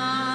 Bye.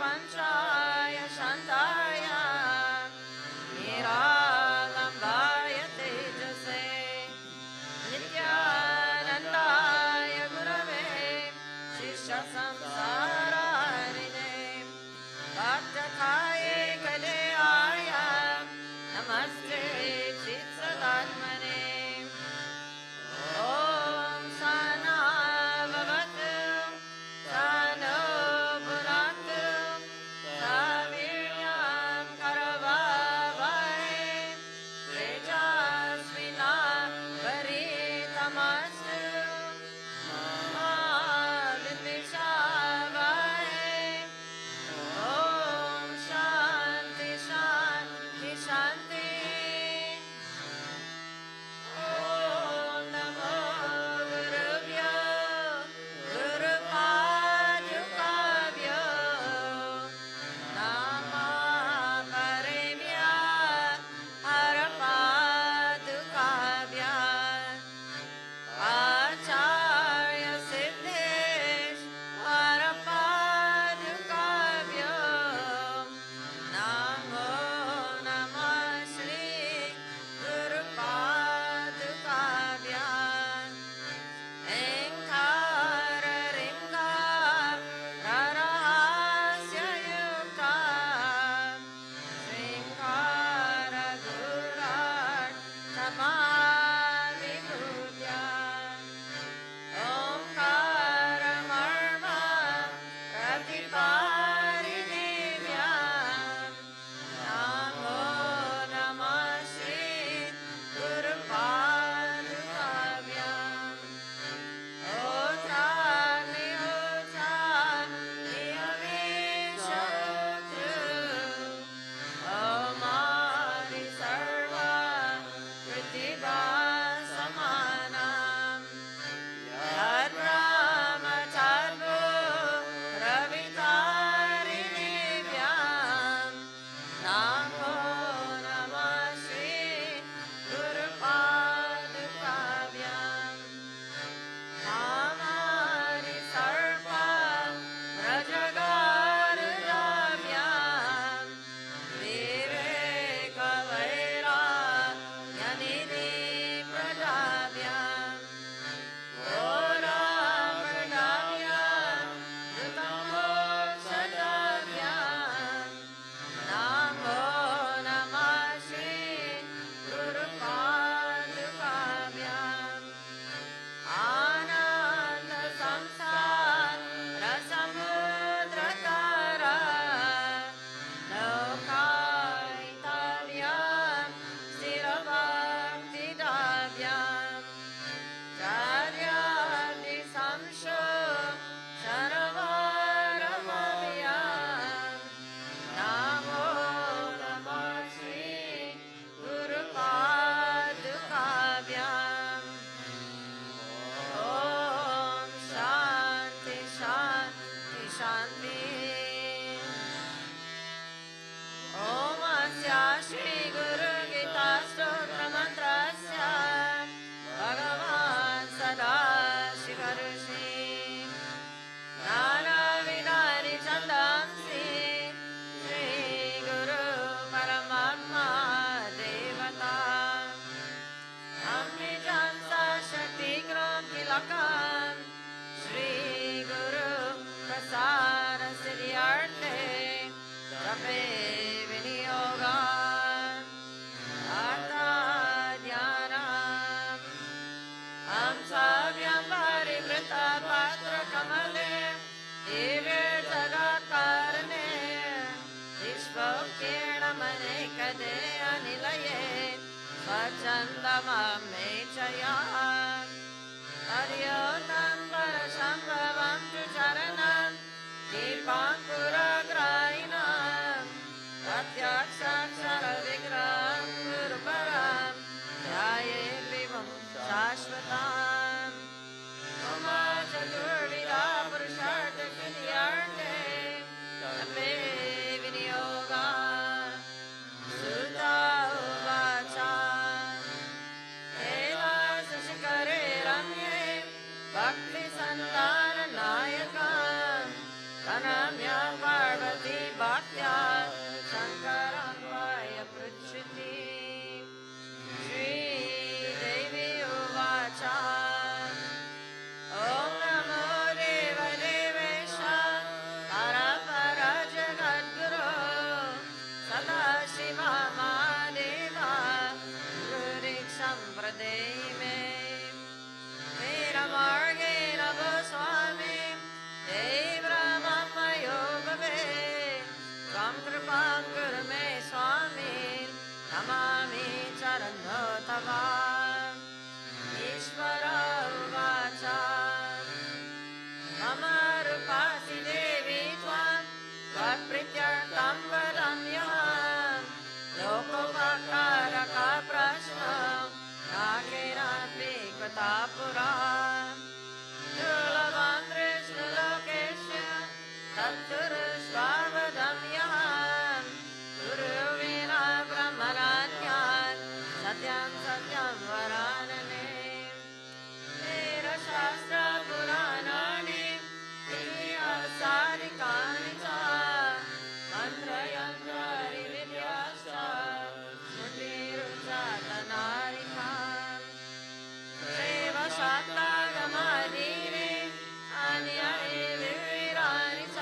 प्रपञ्चाय शान्ताय निरालम्बाय तेजसे नित्यानन्दाय गुरवे शिष्यसंसारारिणे भक्तकाये कलयाय नमस्ते चित्सदात्मने ॐ सहना भवतु सहनो भुनक्तु सह वीर्यं करवावहै तेजस्विनावधीतमस्तु मा विद्विषावहै ॐ शान्ति शान्ति शान्ति ॐ नमो गुरुभ्यो गुरुपादुकाभ्यो नमः परमेभ्यः हरपादुकाभ्यः आचार्य सिद्धेश हरपादुकाभ्यो नमो नमः श्री गुरुपादुकाभ्यः ऐङ्काररिङ्गाररहस्ययुक्ता शृङ्गारगुराट्टमाविभूत्या ओङ्कारमर्म प्रतिपारिणीभ्यां नमो नमः श्री गुरुपादुकाभ्याम् ओमादि सर्व पृथिवा समानां यद्ब्रह्मचार्यो रवितारिणीभ्यां नमो नमः श्री गुरुपादुकाभ्याम् आमानि सर्व व्रजगारुदाभ्यां विवेकवैराग्यनिधि प्रजाभ्यां घोरामृगाभ्यां धृतमोक्षदाभ्यां नमो नमः श्री गुरुपादुकाभ्याम् आनन्द संसार रसमुद्रतारा लोकायितव्यं स्थिरभक्तिदाभ्यां चार्यादि संशोषणवारमभ्यां नमो नमः श्री गुरुपादुकाभ्याम् ॐ शान्ति शान्ति शान्ति ॐ अस्य श्रीगुरुगीतास्तोत्रमन्त्रस्य भगवान् सदाशिवऋषि नानाविधानि छन्दांसि श्रीगुरु परमात्मा देवता अम्बिजां शक्तिग्रां तिलकं श्रीगुरु प्रसारसिद्ध्यर्थे जपे विनियोगम् अर्थाध्यानम् हंसव्यं परिवृतपत्रकमले दिव्ये जगत्कारणे विश्वोक्तीर्णमनेकदे अनिलये स्वच्छन्दममेचया हर्योतं परशम्भवं तु चरणं दीपाङ्कुरग्राहिणं प्रत्यक्षाक्षरविग्रहं गुरुपरं ध्यायेत् विभुं शाश्वताम् उमा चतुर्विधा पुरुषार्थसिद्ध्यर्थे जपे विनियोगः सुता उवाच कैलासशिखरे रम्ये भक्तिसन्ताननायकं प्रणम्य पार्वती भक्त्या शङ्करं वयपृच्छति श्रीदेवी उवाच ॐ नमो देवदेवेश हर जगद्गुरो सदाशिवा महादेव गुरुदीक्षं प्रदेहि मे वीरमार्गेण भो स्वामी देवराममयो भवे त्वं कृपां कुरु मे स्वामी नमामि चरणौ तव ईश्वर उवाच मम रूपासि देवी त्वां त्वत्प्रीत्यर्थं वदाम्यहं लोकोपकारक प्रश्नं नाकेनापि कृता पुरा दुर्लभं दृष्टलोकेस्य तत्पुरुषावदाम्यहं गुरुविना ब्रह्मणान्यात् सत्यं सत्यं वरानने वेदशास्त्रपुराणानि इतिहासादिकानि च मन्त्रयन्त्रादिविद्याश्च स्मृतिरुच्चाटनादिकाम् शैवशाक्तागमादीनि अन्यानि विविधानि च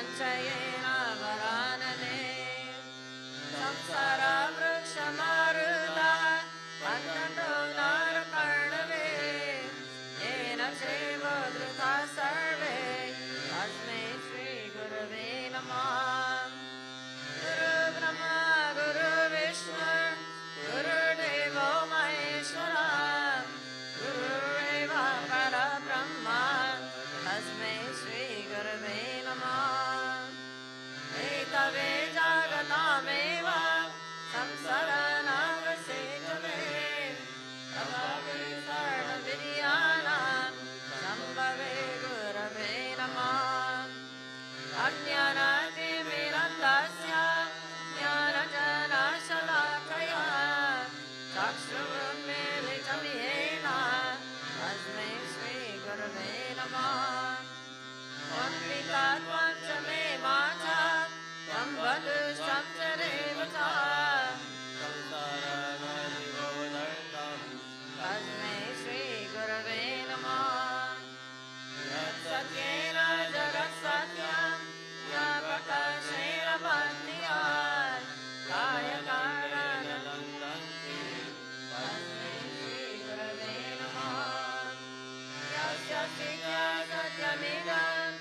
सिञ्चयेन वरानने संसारवृक्षमारुतः पन्ततो नरकर्णवे येन चैवोद्धृताः सर्वे तस्मै श्रीगुरवे नमः गुरुब्रह्मा गुरुर्विष्णु गुरुर्देवो महेश्वरः गुरुरेव परब्रह्म तस्मै श्रीगुरवे नमः एतवे जगतामेव संसरणावसेतवे प्रभवे सर्वविद्यानां सम्भवे गुरवे नमः अज्ञानातिमिरन्दस्य ज्ञानजनशलाकया चक्षुरुन्मीलितं येन तस्मै श्रीगुरवे नमः त्वं च मे माता त्वं वधुस्त्वं च देवता तस्मै श्रीगुरवे नमः सत्येन जगत्सत्यं प्रकाशेन भक्त्या कार्यकारणनन्दन्ति तस्मै श्रीगुरवे नमः यस्य विद्या सत्यमिदं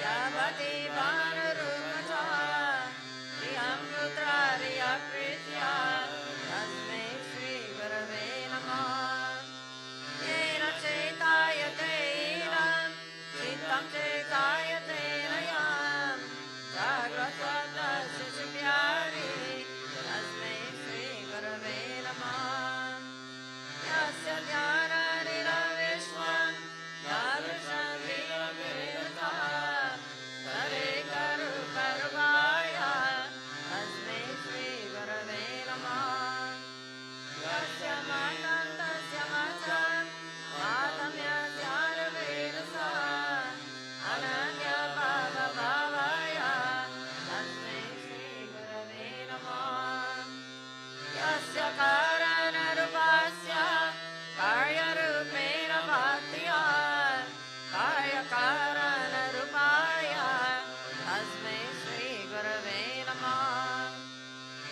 यावती भानुरूपता प्रियं रुद्रार्यप्रीत्या तस्मै श्रीगुरवे नमः येन चेतायते इदं चित्तं चेतायते नयं जाग्रत्वस्य सुप्यारि तस्मै श्रीगुरवे नमः यस्य ध्यानानिदं विश्वं यादृशं विदवेदतः तदेकरूपरूपाय तस्मै श्रीगुरवे नमः यस्य मातं तस्य मातं मातं यस्यानुवेदसः अनन्यभावभावाय तस्मै श्रीगुरवे नमः यस्य कारणरूपस्य कार्यरूपेण भक्त्या कार्यकारणरूपाय तस्मै श्रीगुरवे नमः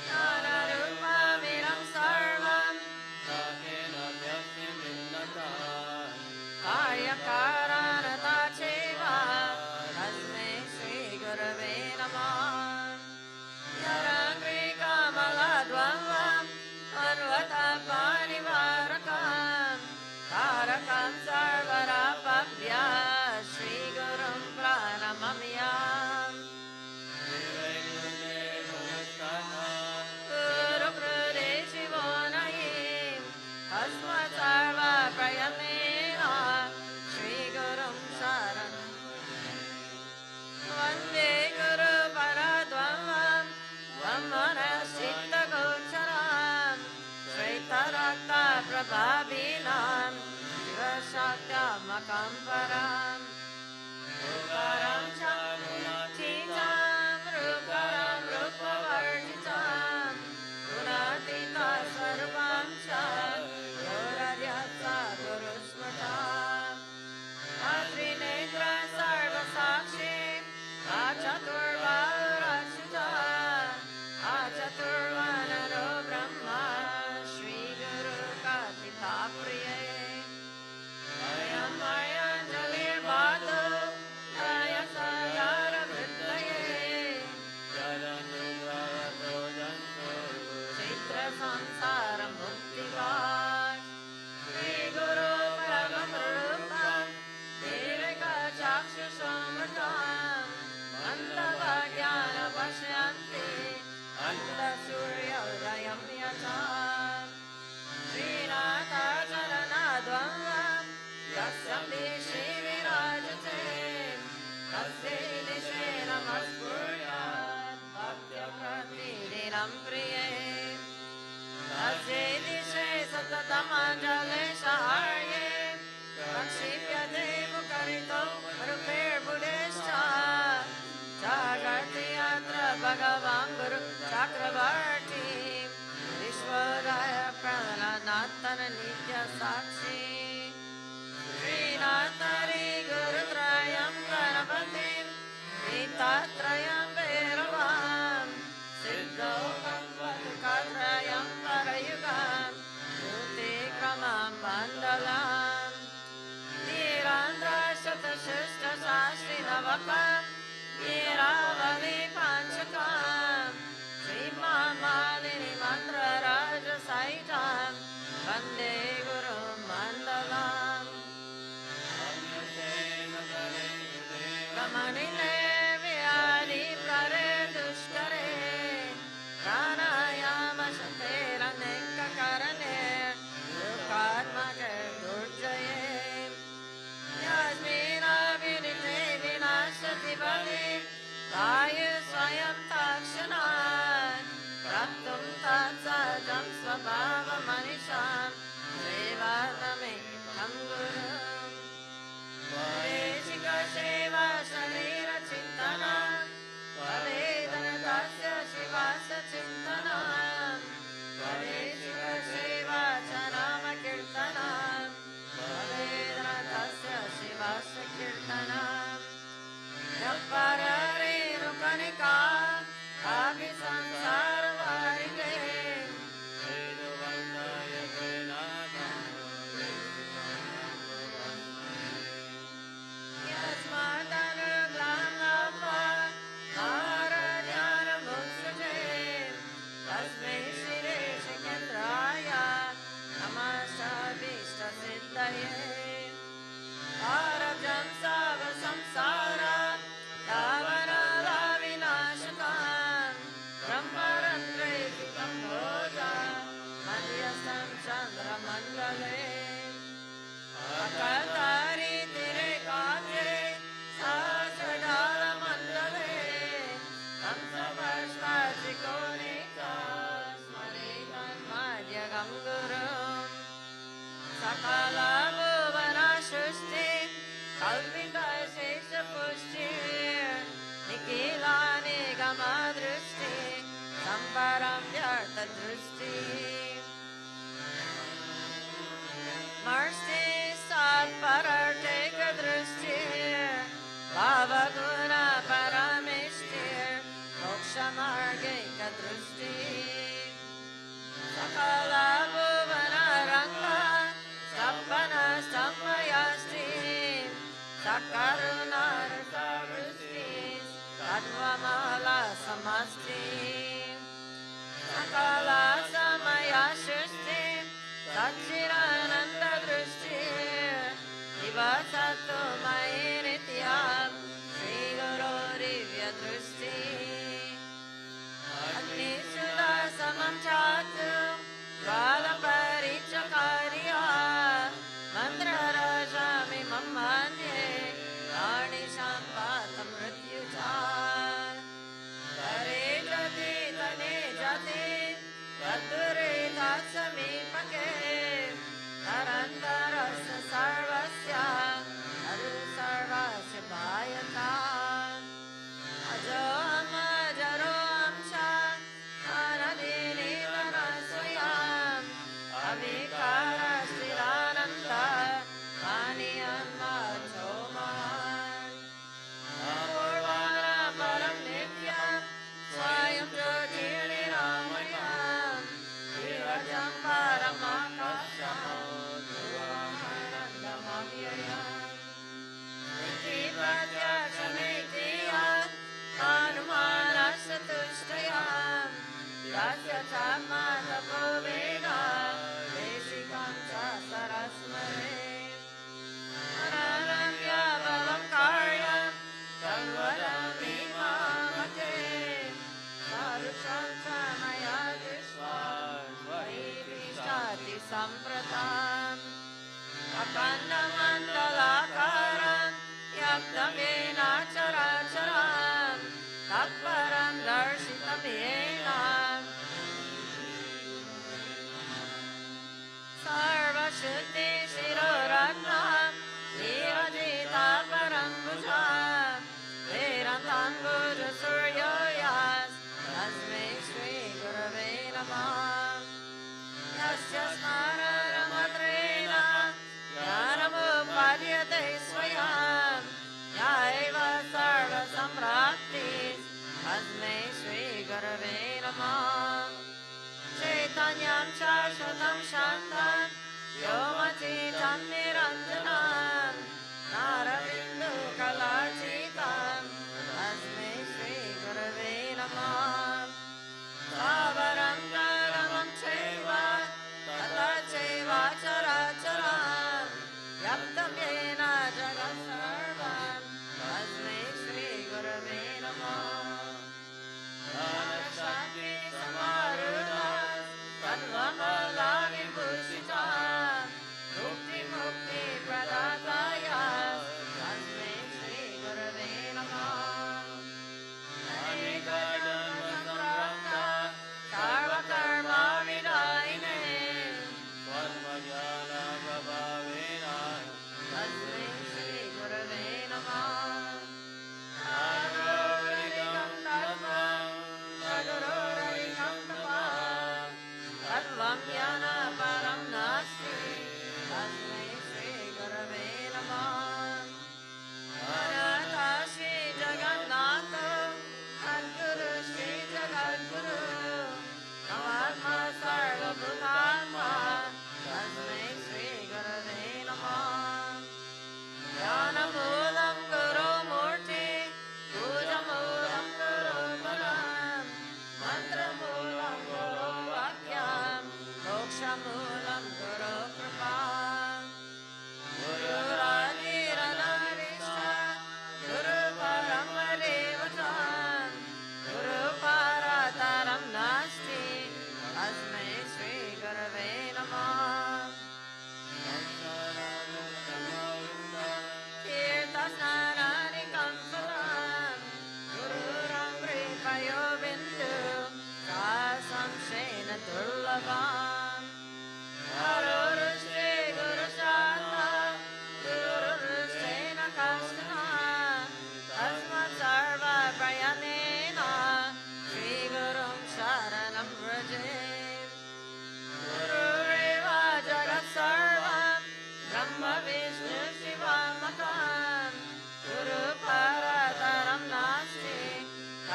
ज्ञानरूपमिदं सर्वं कार्यकारणता चैव तस्मै श्रीगुरवे नमः यरङ्घ्रिकमलद्वन्द्वम् अन्वतपानिवारकं तारकं सर्वरापभ्यः श्रीगुरुं प्रणमम्यहम् गुरुकृते शिवो नयें तस्मात् सर्वप्रयत्नेन श्रीगुरुं शरणं वन्दे गुरुपरद्वन्द्वं ब्रह्मणश्चित्तगोचरं श्वेतरक्तप्रभावीनं शिवशक्त्यात्मकं परम् रूपरं च गुणातीतं रूपरं रूपवर्जितं गुणातीतं स्वरूपं च गुरुर्यत्सा गुरुस्मृतम् अत्रिनेत्रं सर्वसाक्षी अचतुर्बाहुरच्युतः अचतुर्वदनो ब्रह्मा श्रीगुरुकथिताप्रिये अयमयञ्जलिर्बाधो नयसयारवृत्तये चित्रसंसारमुक्तिवान् श्रीगुरो परमं रूपं दीर्घचक्षुषमृतं अन्धभाग्यानपश्यन्ति अन्धसूर्योदयं यथा श्रीनाथचरणद्वन्द्वं यस्य दिशि विराजते तस्यै दिशे नमस्कुर्यात् भक्त्यप्रतिदिनं प्रिये तस्यै दिशे सततमञ्जलिसहार्ये प्रक्षिप्यते मुखरितो रूपेर्बुधेश्च जागर्ति यत्र भगवान् गुरु चक्रवर्ती विश्वोदय प्रणनाथन नित्य साक्षी श्रीनाथरि गुरुत्रयं गणपतिं गीतात्रय संसारवारिणे यस्मादनुग्रहं लब्ध्वा महाराजानमुच्यते तस्मै श्रीदेशिकेन्द्राय नमस्ताभीष्टसिद्धये आरब्धं सर्वसंसारं यावनवाविनाशकं ब्रह्मरन्ध्रेषितं भोजं मध्यस्थं चन्द्रमण्डले अकल्तरीतिरेकाग्रे सहस्रजालमण्डले तं सपश्वत्रिकोणितं स्मरेतं मध्यगं गुरुम् सकलभुवनसृष्टिं कल्पितशेषपुष्टिं निखिलानिगमदृष्टिं सम्परं व्यर्थदृष्टिम् मर्ष्टिस्तत्परटेकदृष्टिं भावगुणपरमेष्टिं मोक्षमार्गैकदृष्टिं सकलभुवनरङ्गं सप्पनस्तम्भयस्त्रीं सकरुणारसवृष्टिं तत्त्वमहलसमष्टिं सकलसमयसृष्टिं सच्चिदानन्ददृष्टिं विवसतु मयि नित्यं श्रीगुरोरिव्यदृष्टिम् अग्निसुदासमं चातुं ज्वालपरीक्षकार्या मन्त्ररजमिमं मन्ये प्राणिशां पातमृत्युजा करे जति तने जति तद्दुरे तत्समीपके तरन्तरस्य सर्वस्य अरु सर्वस्य भायताम् अजोऽहमजरोऽहं च अनदीनिधनस्वयम् अविकारस्थिरानन्द पानीयन्मच्छोमान् अपूर्वाणपरं नित्यं स्वयं ज्योतिर्निरामयम् विरजं परमाकाशं ध्रुवमानन्दमव्ययम् प्रत्यक्षमेतिहान् हनुमानस्य तुष्टयाम् यस्य चात्मातपो वेदान् देशिकं च सरस्मरे अनन्यभवं कार्यं सर्वदमिमामते सरुषं च मया दृष्ट्वा त्वयि तिष्ठति सम्प्रताम् अखण्डमण्डलाकारं व्याप्तं येन चराचरं तत्परं दर्शितं येन सर्वशुद्धिशिरोरत्नं नीरजितापरं भुजं वेदान्ताङ्गुजसूर्यो यस् तस्मै श्रीगुरवे नमः यस्य स्मरणमत्रेण ज्ञानमुपाद्यते स्वयं यैव सर्वसम्प्राप्तिः तस्मै श्रीगुरवे नमः चैतन्यं शाश्वतं शान्तं व्योमतीतं निरञ्जनं नारबिन्दुकलातीतं तस्मै श्रीगुरवे नमः स्थावरं चरमं चैव तथा चैव चराचरं व्याप्तं येन जगत्सर्वं तस्मै श्रीगुरवे नमः सर्वमलाविभूषिता मुक्तिमुक्तिप्रदा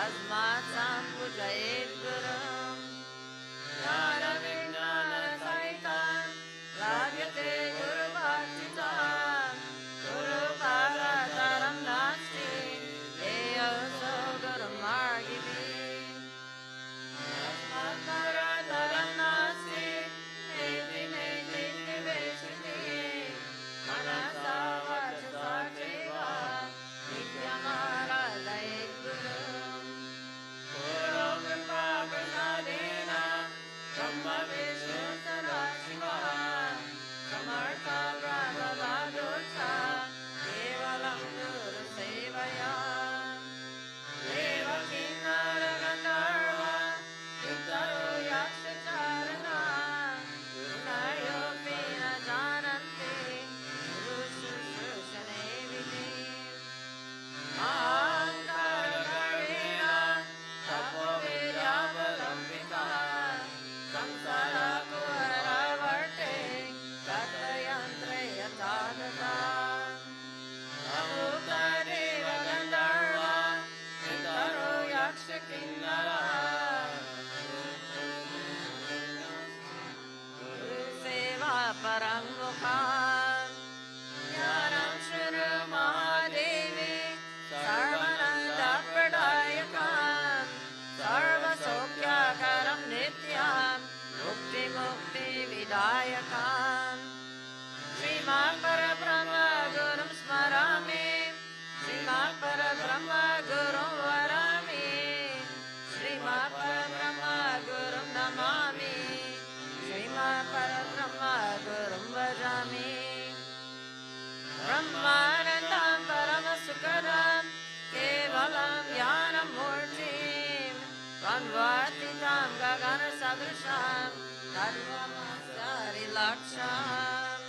Tasmat Sampujayet Gurum Jnana Vijnana Saitam Ladyate Guru Bhaktitam Guru Bhagataram Nasti Eyoso Guru Margivi Tasmat Narataram Nasti Neti Neti Niveshiti Manasa Vachasa Cheva Nityamaradayet Gurum Guru Kripa Prasadena Brahma Vishnu Sadashiva Samartha Brahma Vadocha Kevalam Guru Sevaya Deva Kinnara Gandharva Yuktaro Yaksha Charana Gurunayo Pina Janante Guru Shushushane Vidi Ahankara Gardena Tapo Vidya Balambika Samsara Kuhara Varte Katayantre Yatadata Amukta Deva Gandharva Yuktaro Yaksha Kinnara Guru Seva Paramukha Jnanam Shuru Mahadevi Sarvananda Pradayakam Sarva Sokyakaram Nityam Mukti Mukti Vidayakam Srimad Parabrahma Gurum Smarami Srimad Parabrahma Gurum Varami Srimad Parabrahma Gurum Namami Srimad Parabrahma Gurum Vajami Brahmanandam Paramasukadam Kevalam Jnanam Murtim Vanvatitam Gagana Sadrisham Tadvamasari Laksham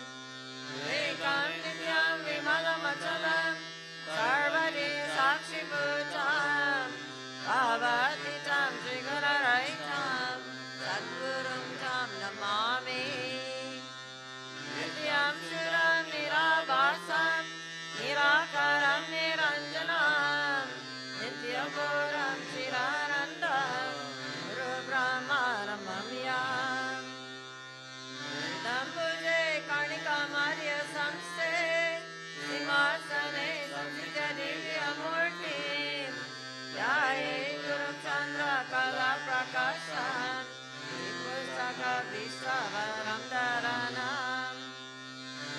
Ekam Nityam Vimalam Achalam Sarvadi Sakshi Bhutam Bhavatitam Trigunaraitam Sadgurum Tam Namami Nityam Shuram Nirabhasam Nirakaram Niranjanam Nityapuram Chiranandam Guru Brahmanam Mamyam Nambuje Karnika Madhya Samste Simasane Samsitya Divya Murti Yaye Gurum Chandra Kala Prakasham Vipustaka Vishwavaram Dharanam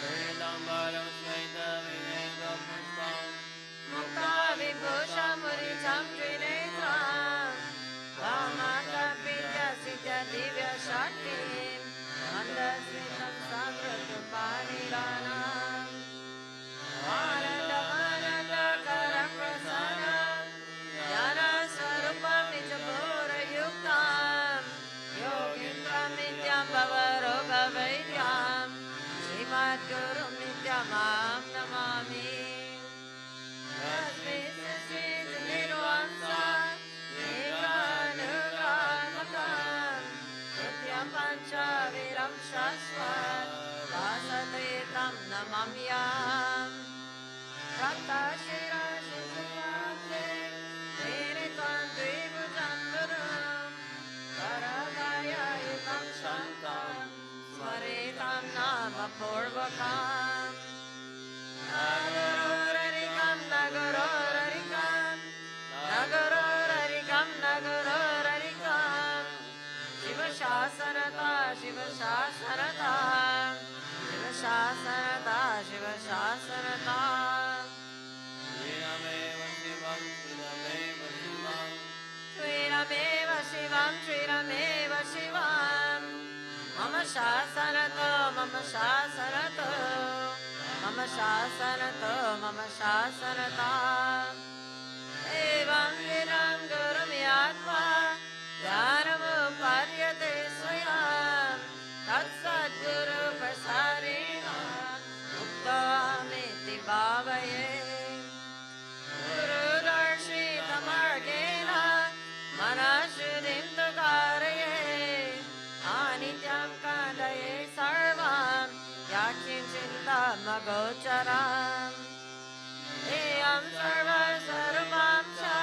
Vedambaram Shveta Vinega Pushpam Mukta Vibhusha Muritam Trinetram Vamaka Vidya Sitya Divya Shaktim Mandasvitam Sagratupanidhanam Ananda Ananda Karaprasanam Jnana Swarupam Nijapura Yuktam Yogindram Nityam Bhavaroga Vaidyam Srimad Gurum Nityamam Namami Rasvit Nirvansa Nikanugramakam Nityam Pancha Viram Shasvat Vasadetam Namamyam Rata Shira Shishuvate Niritam Dvibhujam Gurum Karavaya Yukam Shantam Swaritam Nama Purvakam Nagurorarikam Nagurorarikam Nagurorarikam Nagurorarikam Shiva Shasarata Shiva Shasarata Shiva Shasarata Shiva Shasarata Shrirameva Shivam Shrirameva Shivam Shrirameva Shivam Shrirameva Shivam Mama Shasarato Mama Shasarato Mama Shasarato Mama Shasarata Evam Vidam Gurum Yatva Dhyanam Uparyate Swayam Tat Sadguru Prasadena Muktamiti Bhavaye Guru Darshita Margena Manashudim Tukaraye Anityam Kandaye Sarvam Yakin Chintam Agocharam Eyam Sarva Sarvamcha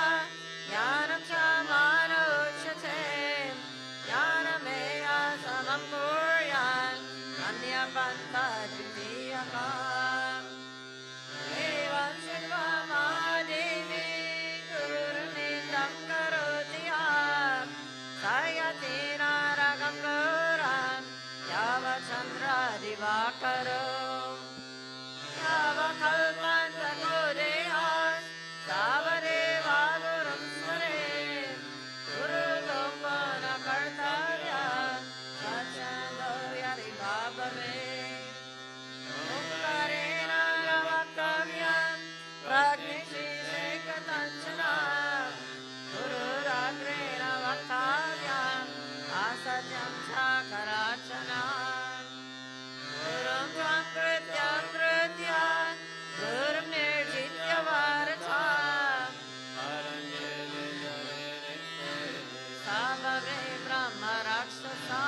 bhavre brahma rakshasa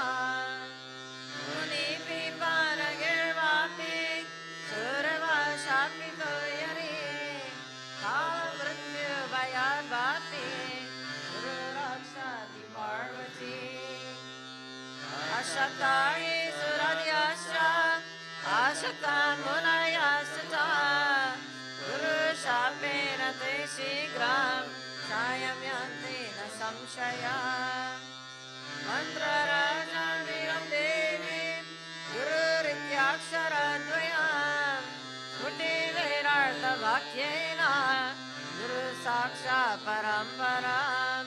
Munipi panagirvapi survashapi toyari Kala mrityu vayadvapi Guru rakshati parvati Ashaktaye suradyascha Ashakta munayascha Guru shapena te shigram Shayam yanti na samshaya Mantra raja viram devi Guru rityakshara dvayam Smuti virartha vakyena Guru saksha parambaram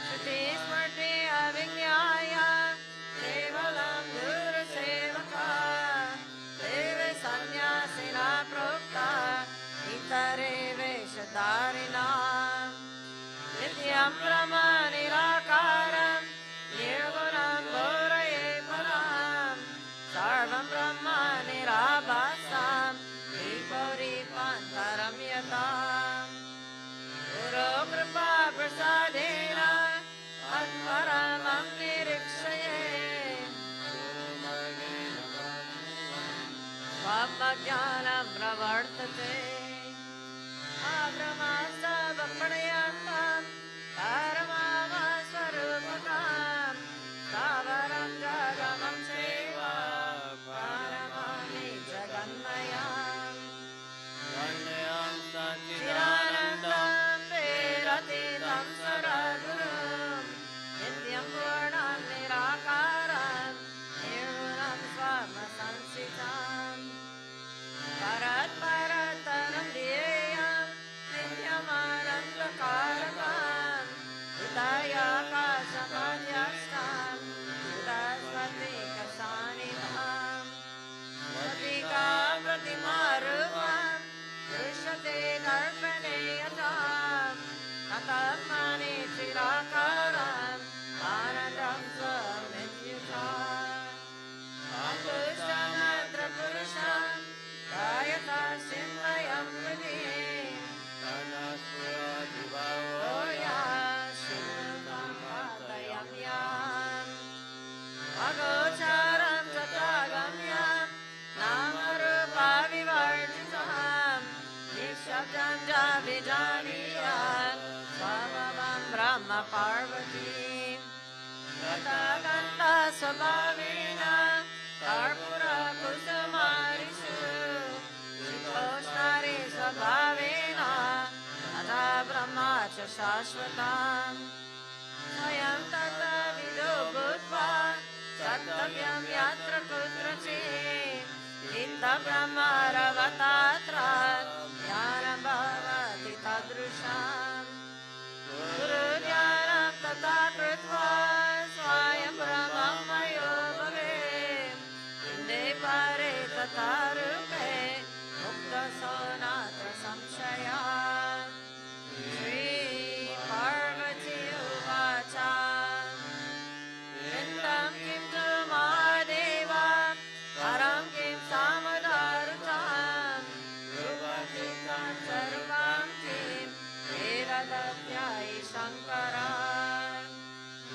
Shruti smrti avignaya Kevalam Guru sevaka Deve sannyasina prokta Itare veshadarina Nityam brahma nirakaram Nirgunam bhoraye param Sarvam brahma nirabhasam Vipori pantaram yatam Guru kripa prasadena Atmaramam nirikshaye Svamajnanam pravartate Abrahmastabhaprayantam Paramama swarupakam Stavaram jagamam seva Paramami jaganmayam Vandeyam Satchidanandam Veratitam Saragurum Nityam Purnam Nirakaram Nirgunam Swamasansitam Parat Parataram Diyam Nityam Anandakarakam Udaya Kasamadhyastam Udasvati Kasanitam Vatika Pratimarupam Drishyate Darpane Yatam Natamani Chirakaram Anandam Swamityutam Angushtamatra Purusham Kayata Simmayam Vidi Oya Shimam Patayam Yam Agocharam Tatagamyam Namarupa Vivarjitam Nishabdam Javijaniyam Swabhavam Brahma Parvati Tataganta Sabhavina Karpura Kusumarishu Shitoshnari Sabhavina Tata Brahma Cha Shashvatam Swayam Tata Vido Bhutva Sattavyam Yatra Kutrachit Chitta Brahma Ravatatra Jnanam Bhavati Tadrusham Guru Jnanam Tata Krutva Swayam Brahmam Mayo Bhave Inde Pare Tata Rupe Mukta Sonatra Samshaya Shri Parvati Uvacha Vindam Kim Tu Mahadeva Param Kim Samadarutam Rupatitam Sarvam Kim Vedadatyai Shankara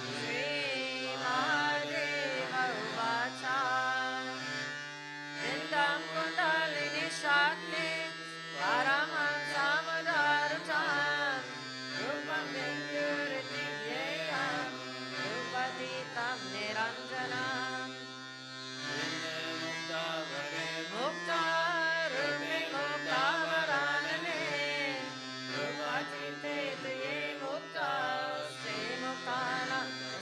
Shri Mahadeva Uvacha Vindam Kundalini Shakti Paramam Samadarutam Rupam Vidyuriti Vyayam Rupatitam Niranjanam Mukta Rupi Mukta Varanane Rupachite Tiye Mukta Sri Muktana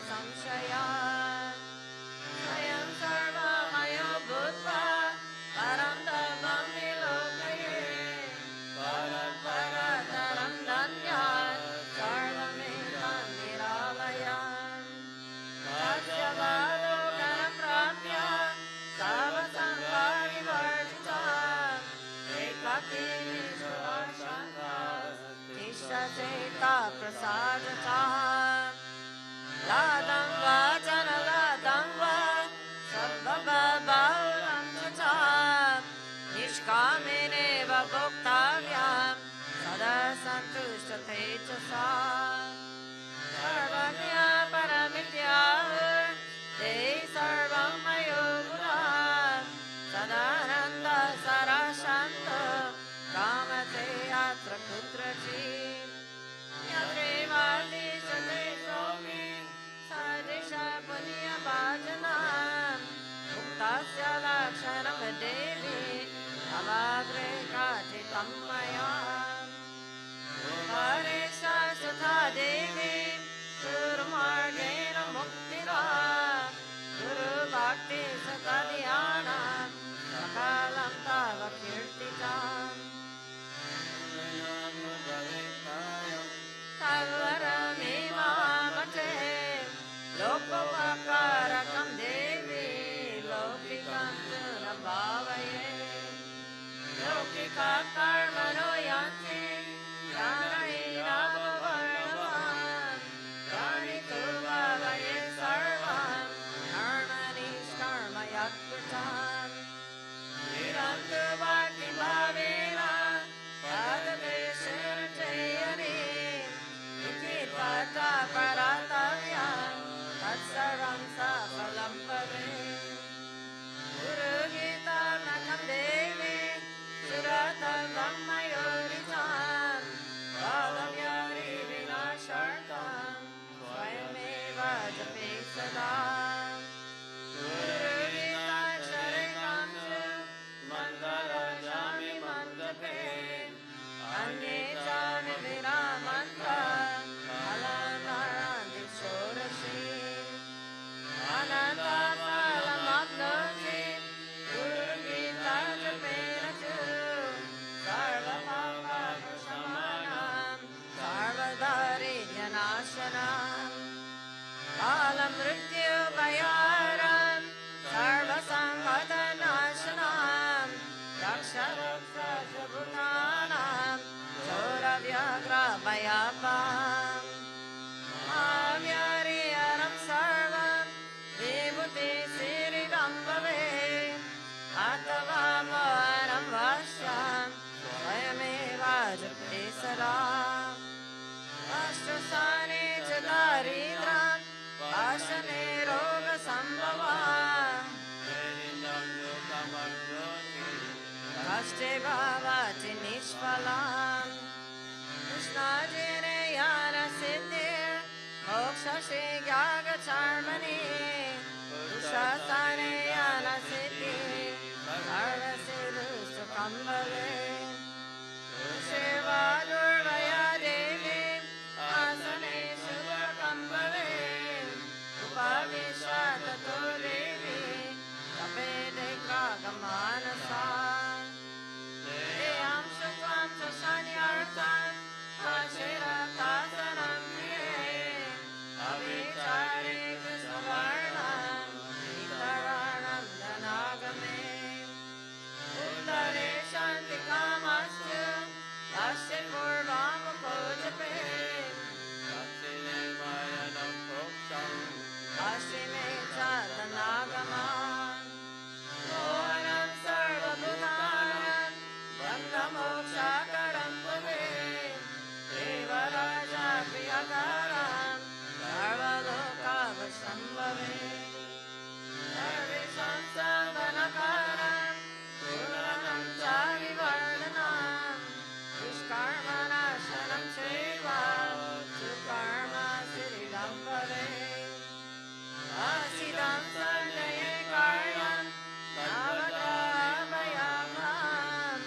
Samshaya Swayam Sarva Mayo Bhutva Param Tavam Nilokaye Parat Parataram Danyat Sarvamekam Niralayam Tasya Valokanam Prapya Savasankari Varjitam Ekati Vishwashankas Tishaseta Prasadataha Ladam Vajana Ladam Va Sabbaba Baulam Tatam Nishkamene Vabhoktavyam Sada Santushtate Chasa Sarvanya Para sada. Guru Gita Chare Kamsu Mandala Jami Mandape Anye Jami Viramantra Alanarandi Shorashi Ananta Phalamapnoti Guru Gita Japena Tu Sarva Papa Prashamanam Sarva Daridyanashanam Alam Mrityu Bayaram Sarva Sangatanashanam Raksha Raksha Jabhutanam Chora Vyagra Bayapam Avyari Aram Sarvam Vibhuti Siridam Bhave Atavam Aram Vashyam Swayameva Japte Saram Ashtrasane Chadaridram Ashane Roga Sambhava Kashte Bhavati Nishpalam Krishna Jine Yana Siddhir Moksha Shri Gyaga Charmani Purushasane Yana Siddhir Sarva Siddhu Sukambhave Shiva Durvaya Devi Asane Shubha Kambhave Upavisha Tato Devi Tape Dekha Gamanasa Deyam Shuklam Chashanyartam Hashira Kasanam Priye Avichare Krishnavarnam Vitaranam Dhanagame Uttare Shanti Kamastu Asya Purvam Upojape Asime Mayanam Proktam Asime Chatanagaman Mohanam Sarva Bhutanam Brahma-moksha-karam bhave Devaraja Priyakaram Sarva-loka-vashambhave Sarvesham Savanakaram Puranam Chavivardhanam Dushkarma-nashanam Cheva Sukarma-siddham bhave Asidam Sanjaye Karyam Navadra-bhayamam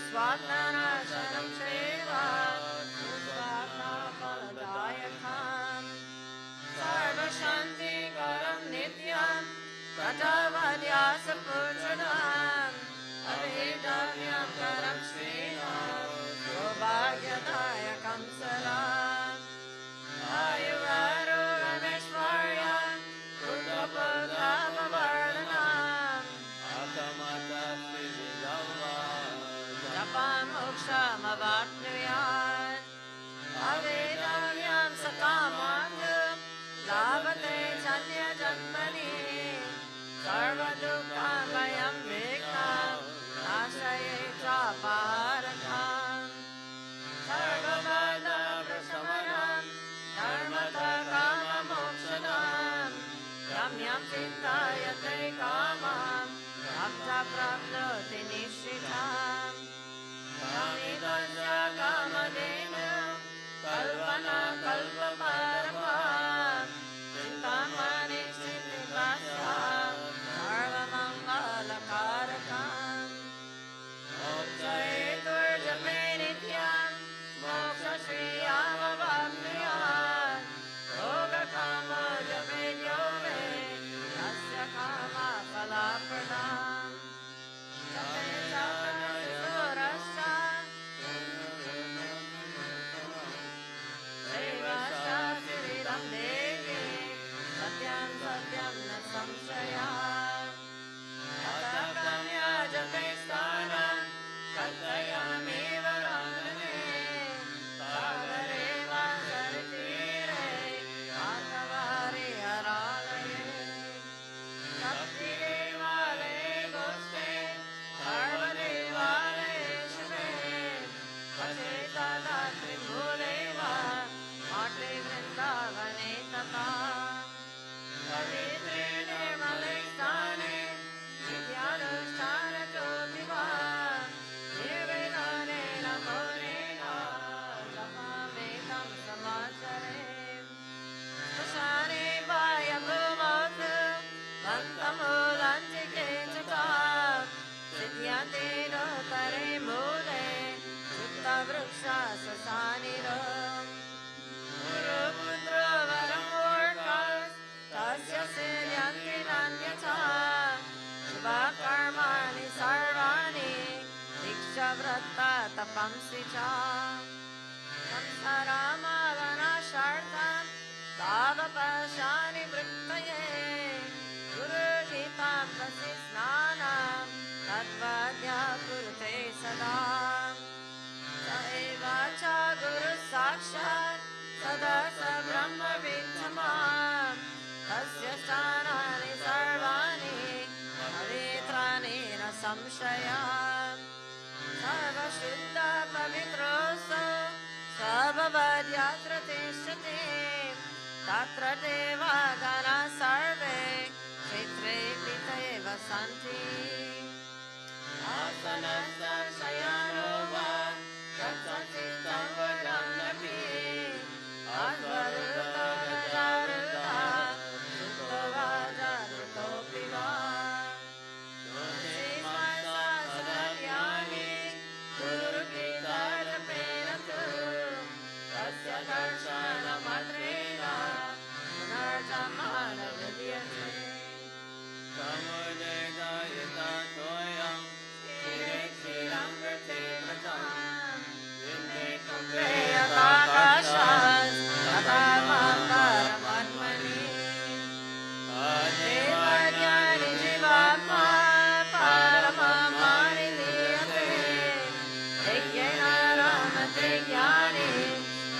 Swatnanashanam Sheva Swatna-phaladayakam Sarva-shanti karam nityam Tatavadyasa-pujranam Abhidavyam karam Srinam Saubhagyadayakam salam Ayuvarogameshwaryam Putra-putra-pavardhanam Japam moksham avatnuyat Avedavyam sakamantam Labhate chanya janmani Sarva dukkam vayam viktam Nashaye chaparatam Sarva vada prasamanam Dharmata kama mokshanam Ramyam chintayate kamam Apta prapnoti nishitam Kamidasya kamadenu Kalpana kalpaparama Chintamani chintipasya Sarva mangala karakam Moksha hetur jape nityam Moksha shriyam avapnuyat Yoga kama jape yove Asya kama phalapradam Jape japa surasya Sevasya siridam devi Satyam satyam na samshaya Atakamya jape sthanam Kattayami varanane Sagareva saritire Atavari haralaye Shakti devale goste Sarva devale shve Pacheta datri bhuleva Mate vrindavane tata Pavitre nirmale sthane Nityanusthana chopiva Nirvedane namonena Japa vedam samachare Smashane vaya तावपाशानि वृत्तये गुरुगीतामृतस्य स्नानं तद्वाद्या कुरुते सदा स एव च गुरुः साक्षात् सदा स ब्रह्मविद्यमान् तस्य स्थानानि सर्वाणि पवित्राणि न संशयः सर्वशुद्ध पवित्रोऽसौ सर्ववद्यत्र तिष्ठति तत्र देवागणाः सर्वे क्षेत्रे पितैव सन्ति आसनस्य शयनो वा तत्सचित्तं वदन्नपि आस्वरुतो गजारुता सुतो वा जागृतोऽपि वा दोषेष्वसहस्राणि गुरुगीता जपेन तु तस्य दर्शनमात्रेण पुनर्जन्म न विद्यते समुदयता सोऽयं क्षीरे क्षीरं वृते व्रतं विन्दे कुम्भे यथाकाशात् तथा मां परमात्मनि देवज्ञानि जीवात्मा परमात्मानि लीयते यज्ञेन रमते ज्ञानी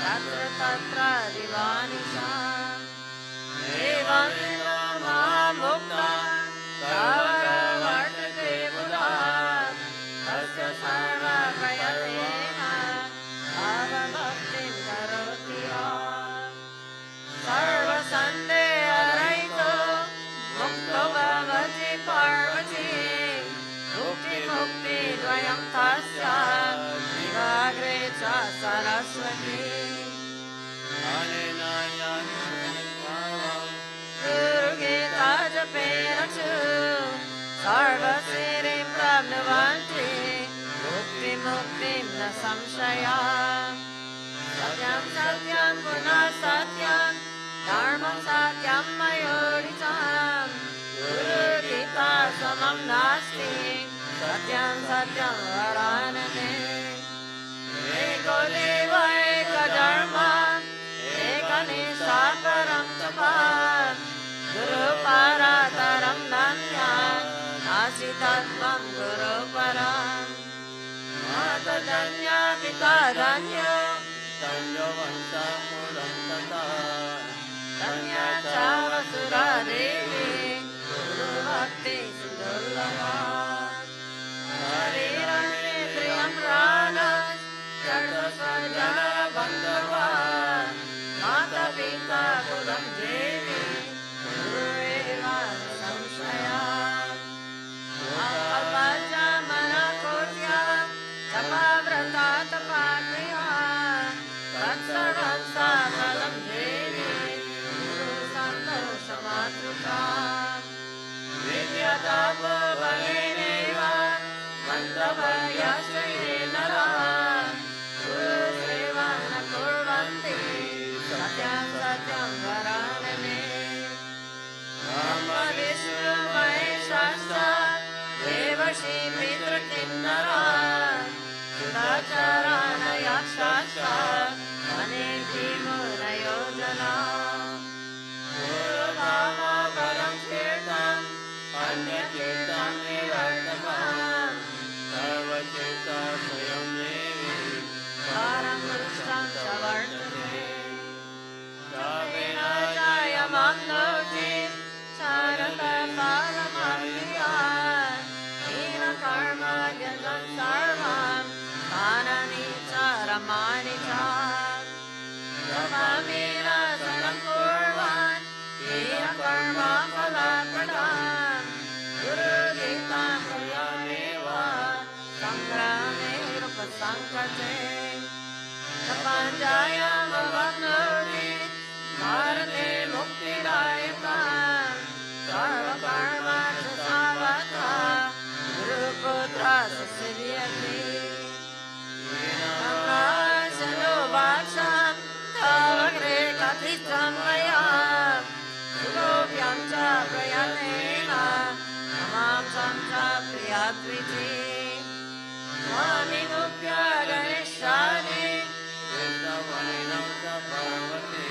तत्र तत्र दिवानिशा एवं महामुक्ता वर्तते बुधा तस्य सर्वप्रयतेन भावभक्तिं करोति सर्वसन्देहरहितो मुक्तो भवति पार्वती मुक्तिद्वयं तस्य जीवाग्रे च सरस्वती गुरुगीता जपेन च सर्वसिद्धिं प्राप्नुवन्ति मुक्तिं न संशयः सत्यं सत्यं पुनः सत्यं धर्मं सत्यं मयोनितं गुरुगीता समं नास्ति सत्यं सत्यं वरानने एको देव एक धर्म एकनिष्ठा परं तपः गुरुपरातरं नान्यत् नास्ति तत्त्वं गुरुपरम् मातधन्या पिता धन्यो धन्यो वंशमूलं तथा धन्या च वसुधा देवी गुरुभक्ति सुदुर्लभा शरीरमेन्द्रियं प्राणः सर्वस्वजनबन्धुवान् माता पिता कुलं देवी गुरुरेव संशयः अल्पजमनकोट्या तपव्रता तपाक्रिया तत्सर्वं सफलं देवी गुरुसन्तोषमातृका विद्यातपो बलेनैव मन्त्रभयश्रये नरः गुरुसेवां न कुर्वन्ति सत्यं सत्यं वरानने ब्रह्मविष्णुमहेशाश्च देवर्षि पितृकिन्नरः सुराचाराणयक्षाश्च अनेके मुनयो जनाः गुरुधाम परं तीर्थम् अन्यतीर्थं निवर्तकम् सर्वतीर्थ स्वयं देवी परं दृष्टं च वर्तते तपेन जायमाप्नोति चारतपालमाप्नुयात् येन कर्म यजं सर्वं दानानि च रमाणि च तपमेन सनं कुर्वन् येन कर्म फलप्रदं गुरुगीतां प्रयामेव सङ्ग्रामेरुपसङ्कटे तपञ्जायमवाप्नोति भारते मुक्तिदायकं सर्वकर्माणि सावता गुरुपुत्रस्य सिद्ध्यति वाचं तव अग्रे कथितं मया सुलोभ्यं च प्रयत्नेन मां संप्राप्याद्विति स्वामिमुख्य गणेशानि Parvati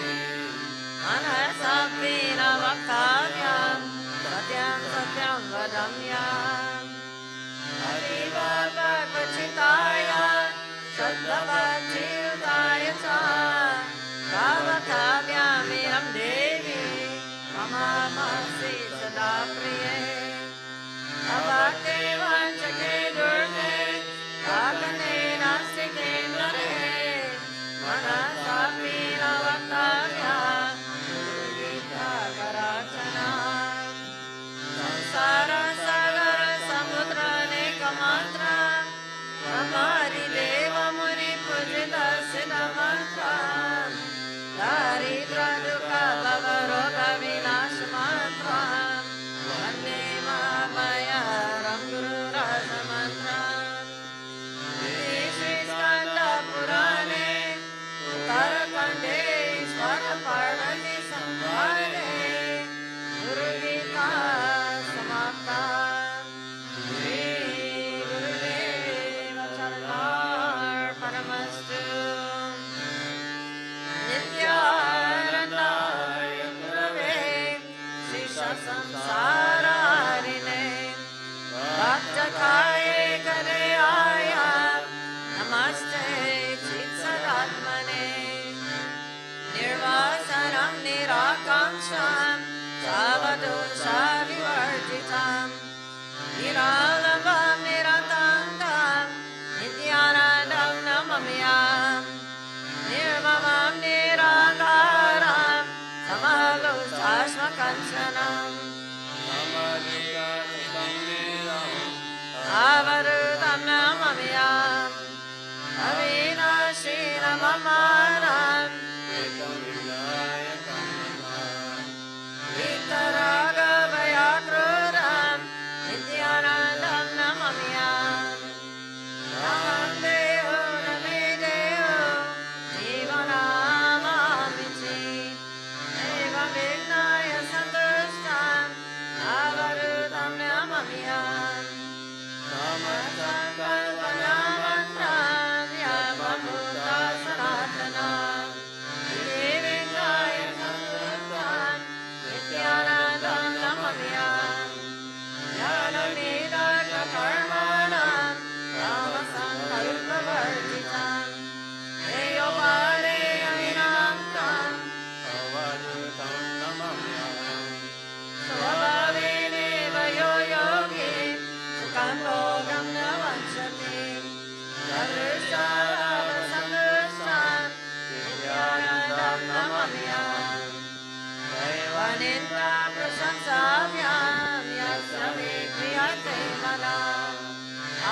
Aninda prasamsavyam yasya me kriyate manam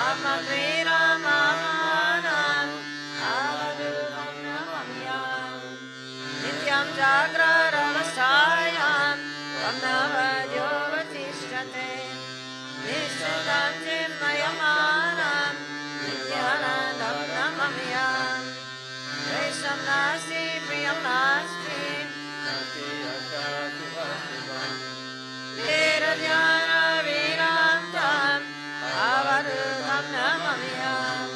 Amaviram amanam avadudam namamyam Nityam jagraravasthayam tam navadyo vatishyate Nishchadam chinmayamanam nityanandam namamyam Dresham nasti priyam nasti Niradyana virantam avadudam namamyam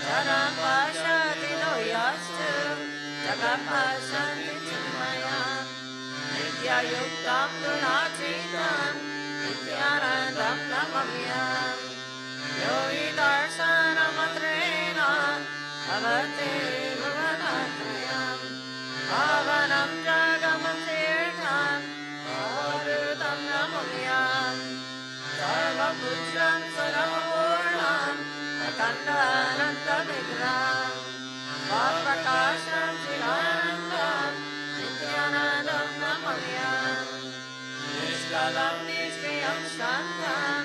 Jadam pashati no yastu jagat pashanti chinmayam Nitya yuktam gunachitam nityanandam namamyam Yogi darshana matrena avate bhavanatrayam Bhavanam jagamam tirtham avadudam namamyam Sarva pujyam sarvapurnam akhandananda vigraham Svaprakasham chidanandam nityanandam namamyam Nishkalam nishkriyam shantam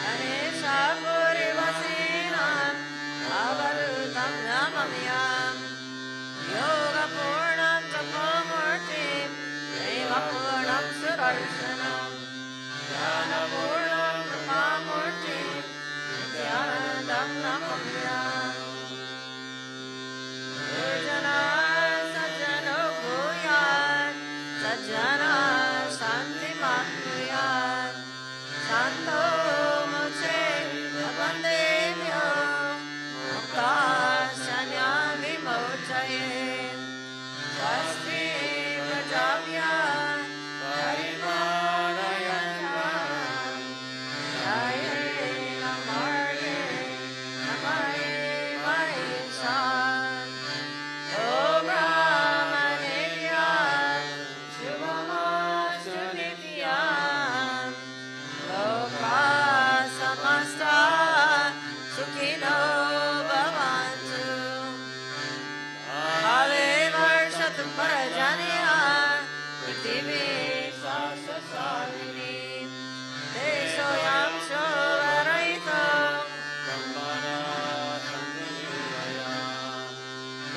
Ganesha purivasinam avadudam namamyam Yoga purnam tapamurtim Prema purnam sudarshanam Jnana purnam kripamurtim Nityanandam namamyam Durjana sajjano bhuyat Sajjana shanti maknuyat Santo muche abandevyo Mukta shanyam vimochaye Swasti prajabhya paripalayantvam Jayena marge namaye vaisham O brahmanebhya shubhamastu nityam Loka samasta sukhino bhavantu Kale varshatu parajanya Prithvi sasasavini Deshoyam shovarayito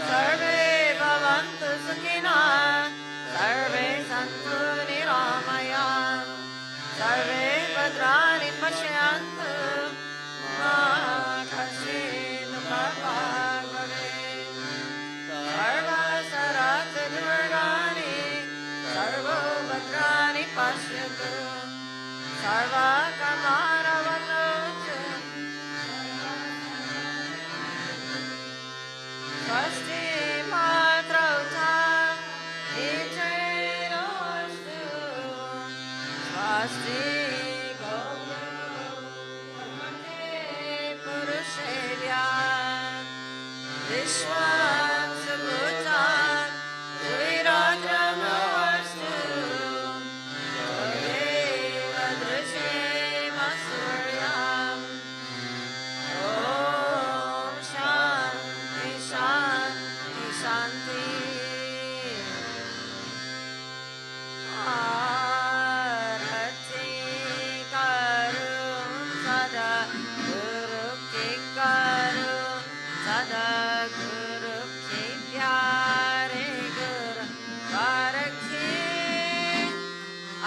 Sarve bhavantu sukhina Sarve santu niramayam Sarve bhadrani pashyantu Ma kaschid dukhabhag bhavet Sarva sarat durgani Sarvo bhadrani pashyatu Sarva kamara vanotu Swasti matrauta Nitrenostu Swasti gopro Purushevya Vishwam Subhutan Viratramavastu Yogeva Drishyema Suryam Om Shanti Shanti Shanti Arati Karun Sada Guru Ki Karun Sada Guru Ki Pyare Guru Varakhi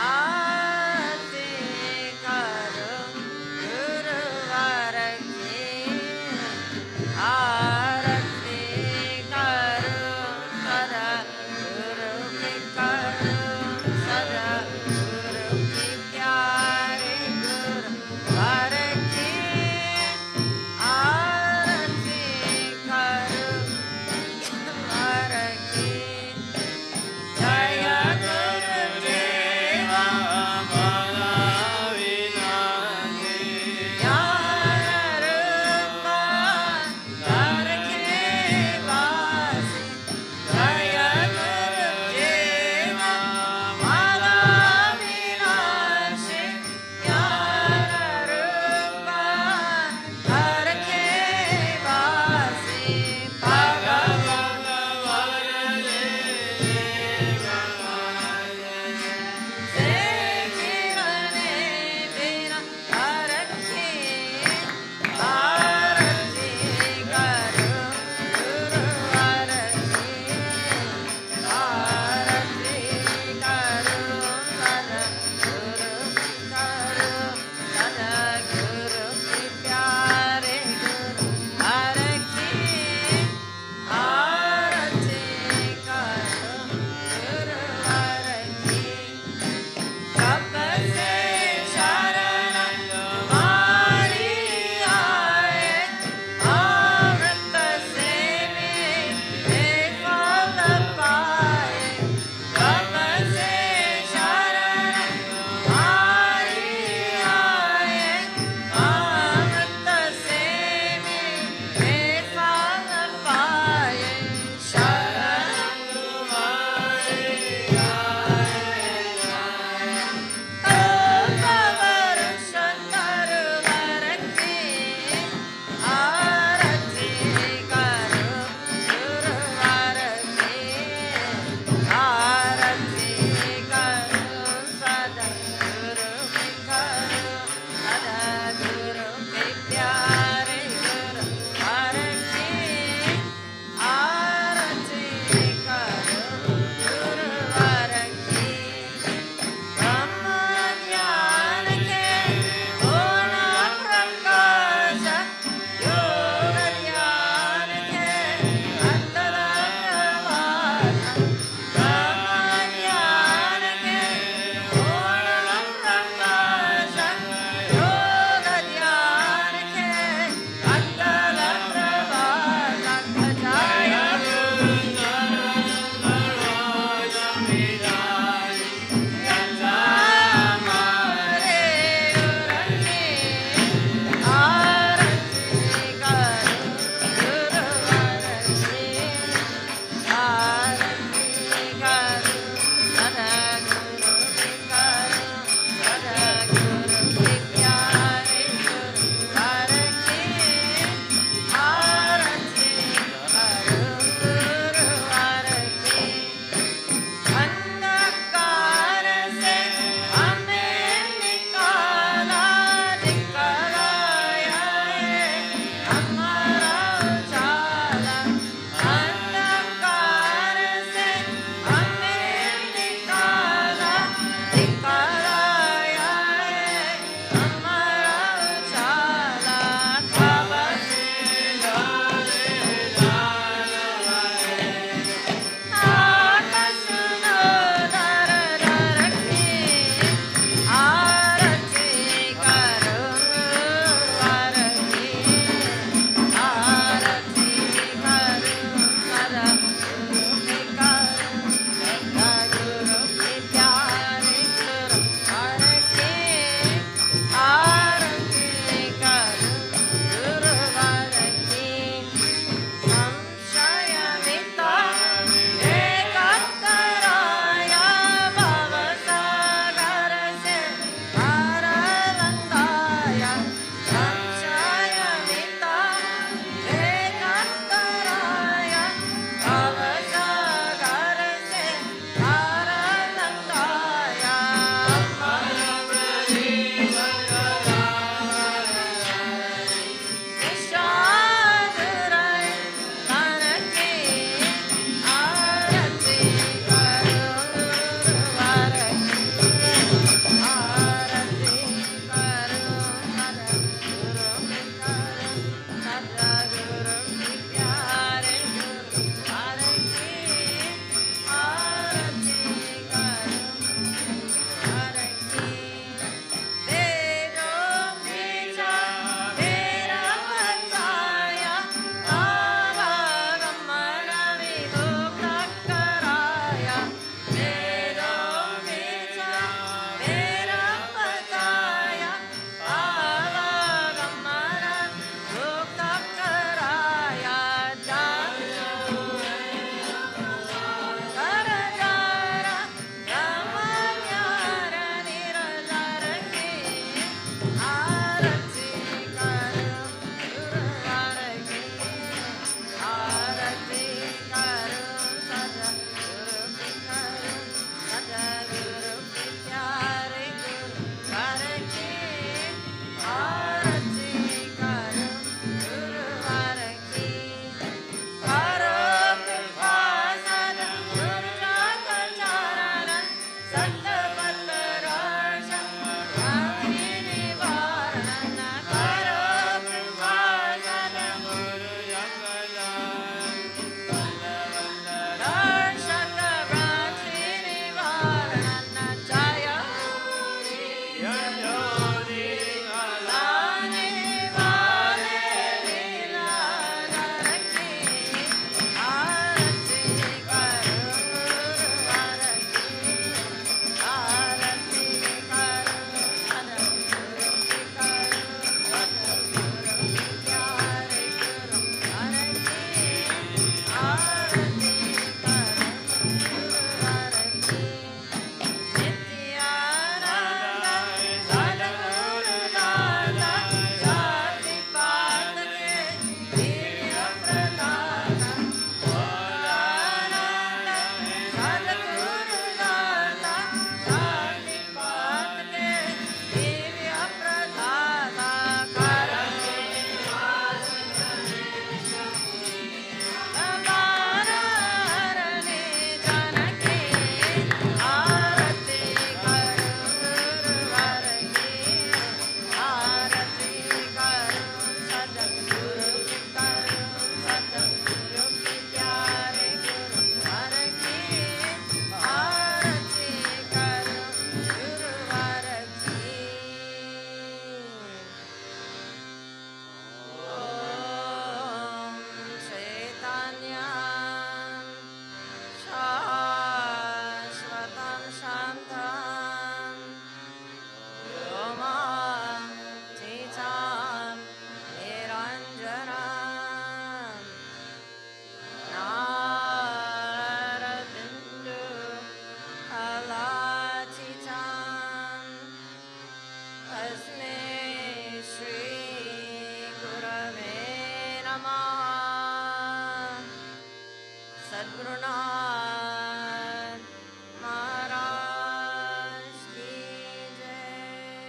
Arati Karun Guru Varakhi Arati Karun Gurunath महाराज की जय।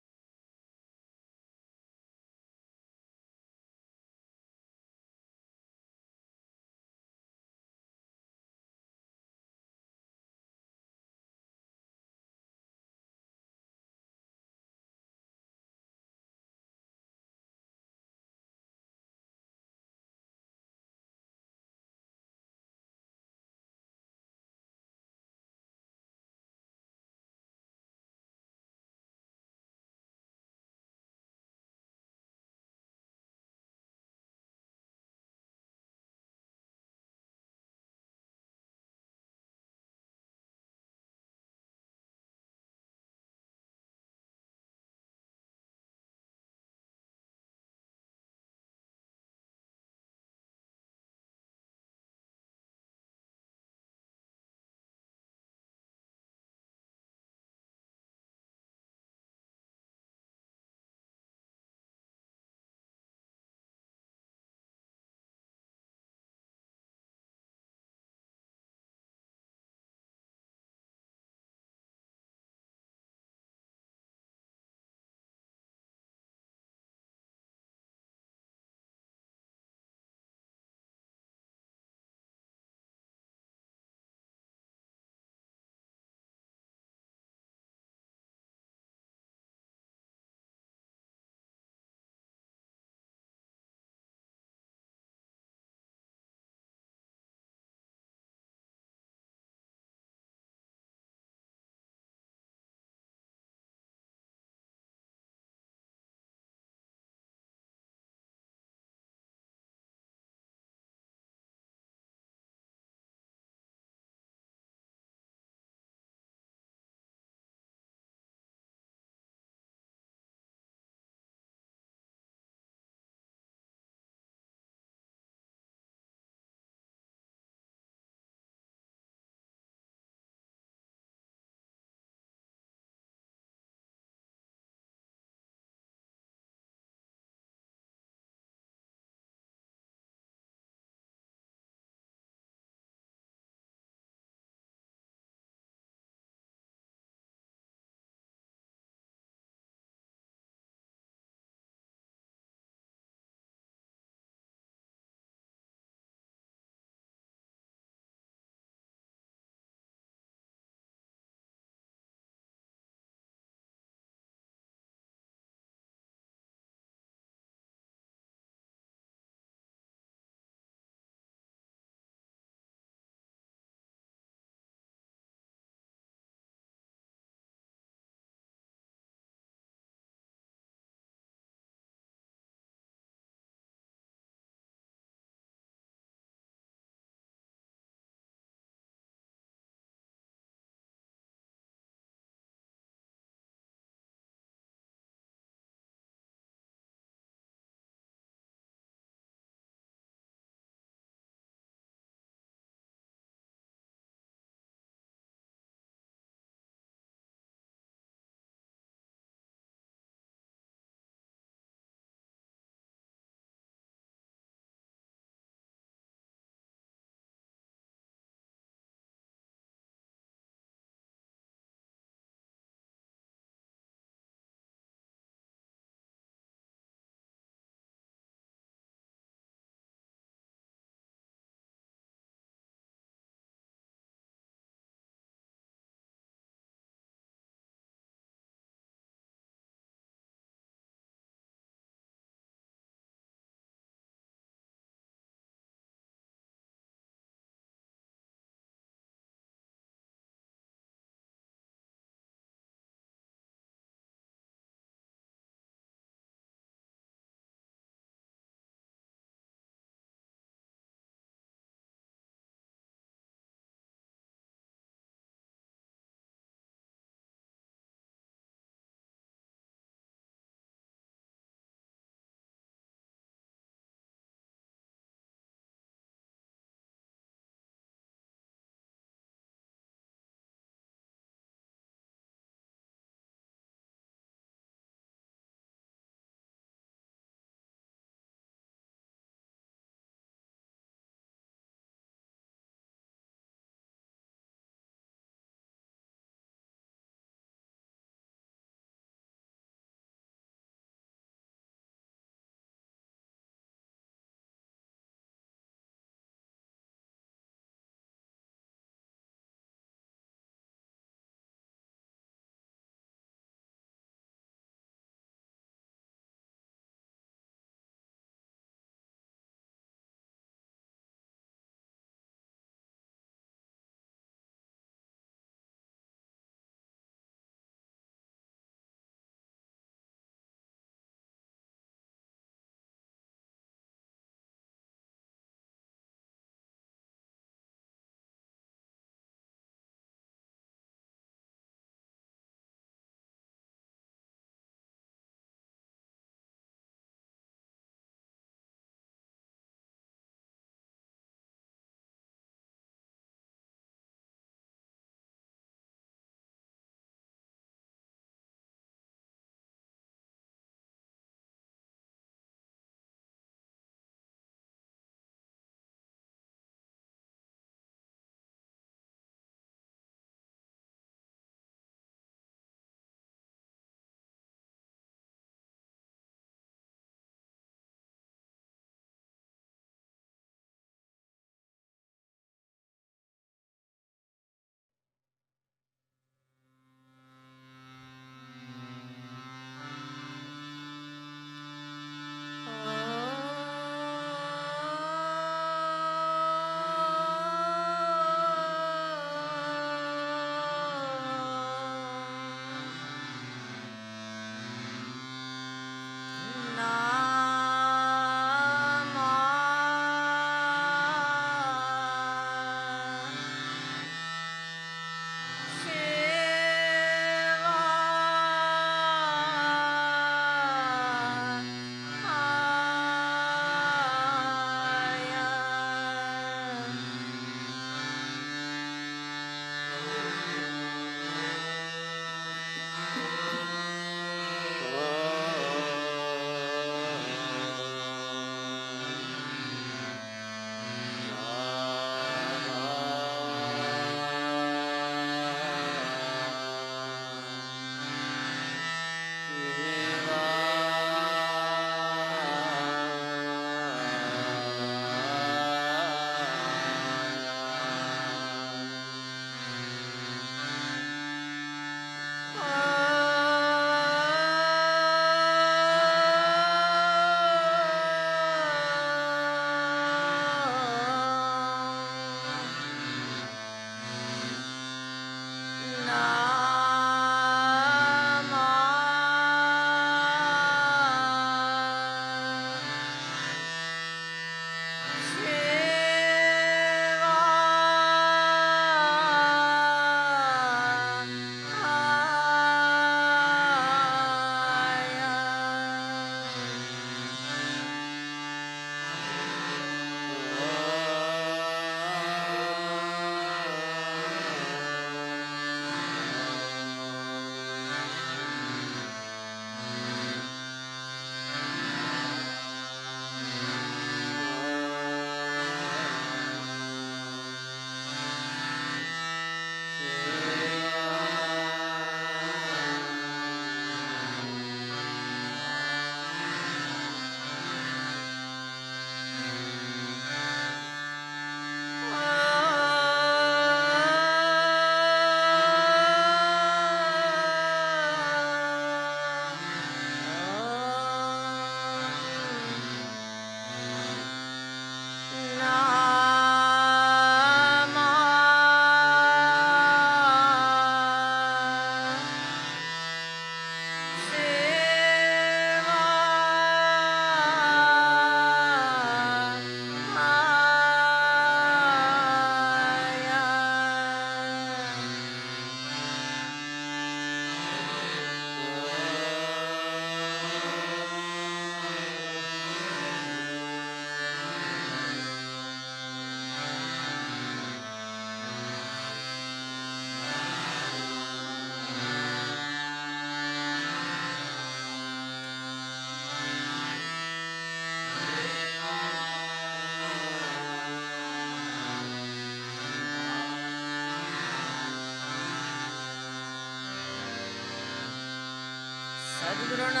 Sadgurunath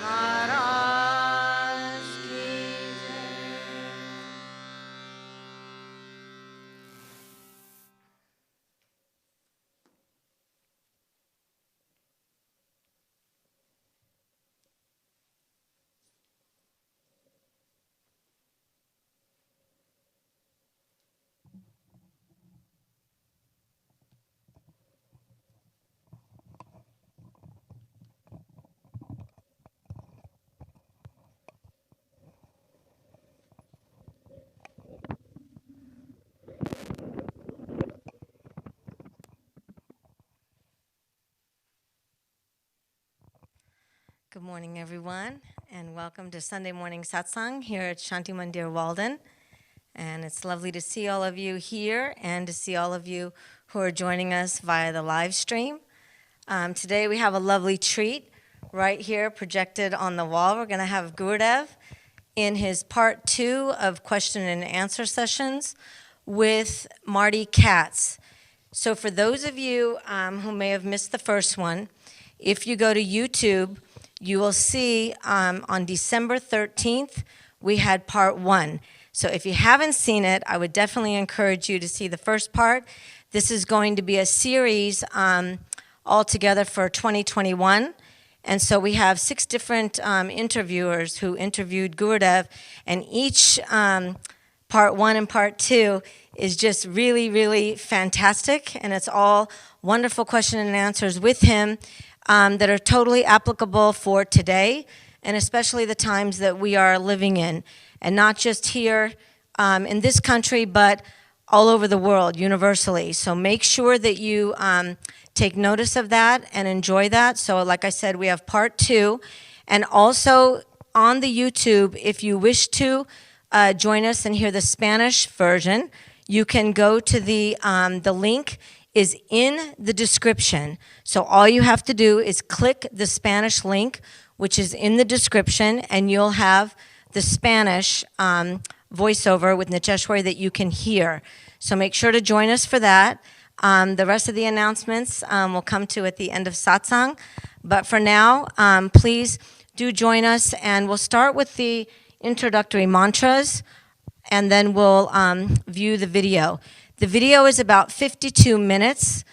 Maharaj ki jai. Good morning, everyone, and welcome to Sunday morning Satsang here at Shanti Mandir Walden. And it's lovely to see all of you here and to see all of you who are joining us via the live stream. Today we have a lovely treat right here projected on the wall. We're going to have Gurudev in his part 2 of question and answer sessions with Marty Katz. So for those of you who may have missed the first one, if you go to YouTube, you will see on December 13th, we had part 1. So if you haven't seen it, I would definitely encourage you to see the first part. This is going to be a series altogether for 2021. And so we have 6 different interviewers who interviewed Gurudev, and each part 1 and part 2 is just really, really fantastic, and it's all wonderful question and answers with him that are totally applicable for today, and especially the times that we are living in, and not just here in this country, but all over the world, universally. So make sure that you take notice of that and enjoy that. So like I said, we have part 2, and also on the YouTube, if you wish to join us and hear the Spanish version, you can go to the link is in the description. So all you have to do is click the Spanish link, which is in the description, and you'll have the Spanish voiceover with Nicheshwari that you can hear. So make sure to join us for that. The rest of the announcements we'll come to at the end of Satsang. But for now, please do join us, and we'll start with the introductory mantras, and then we'll view the video. The video is about 52 minutes,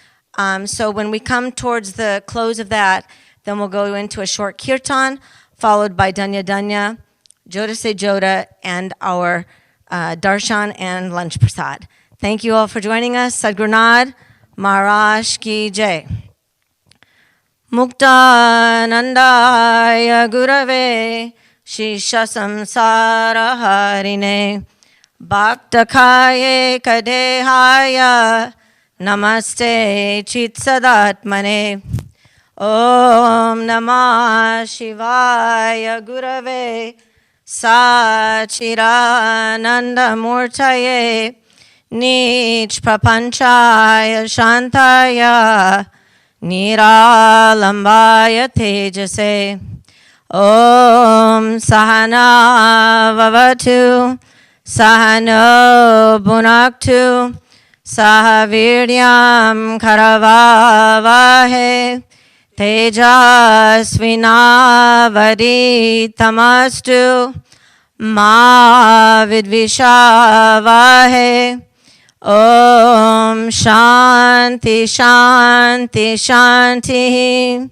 so when we come towards the close of that, then we'll go into a short kirtan, followed by Danya Danya, Joda Se Joda, and our darshan and lunch prasad. Thank you all for joining us. Sadgurunath Maharaj ki jai. Muktanandaya Gurave Shisha Samsara Harine Bhaktakaye Kadehaya Namaste Chitsadatmane Om Namah Shivaya Gurave Sachirananda Murtaye Nich Prapanchaya Shantaya Niralambaya Tejase Om Sahana Vavatu Sahano Bhunaktu Sahaviryam Karavavahe Tejasvinavaditamastu Ma Vidvishavahe Om Shanti Shanti Shanti.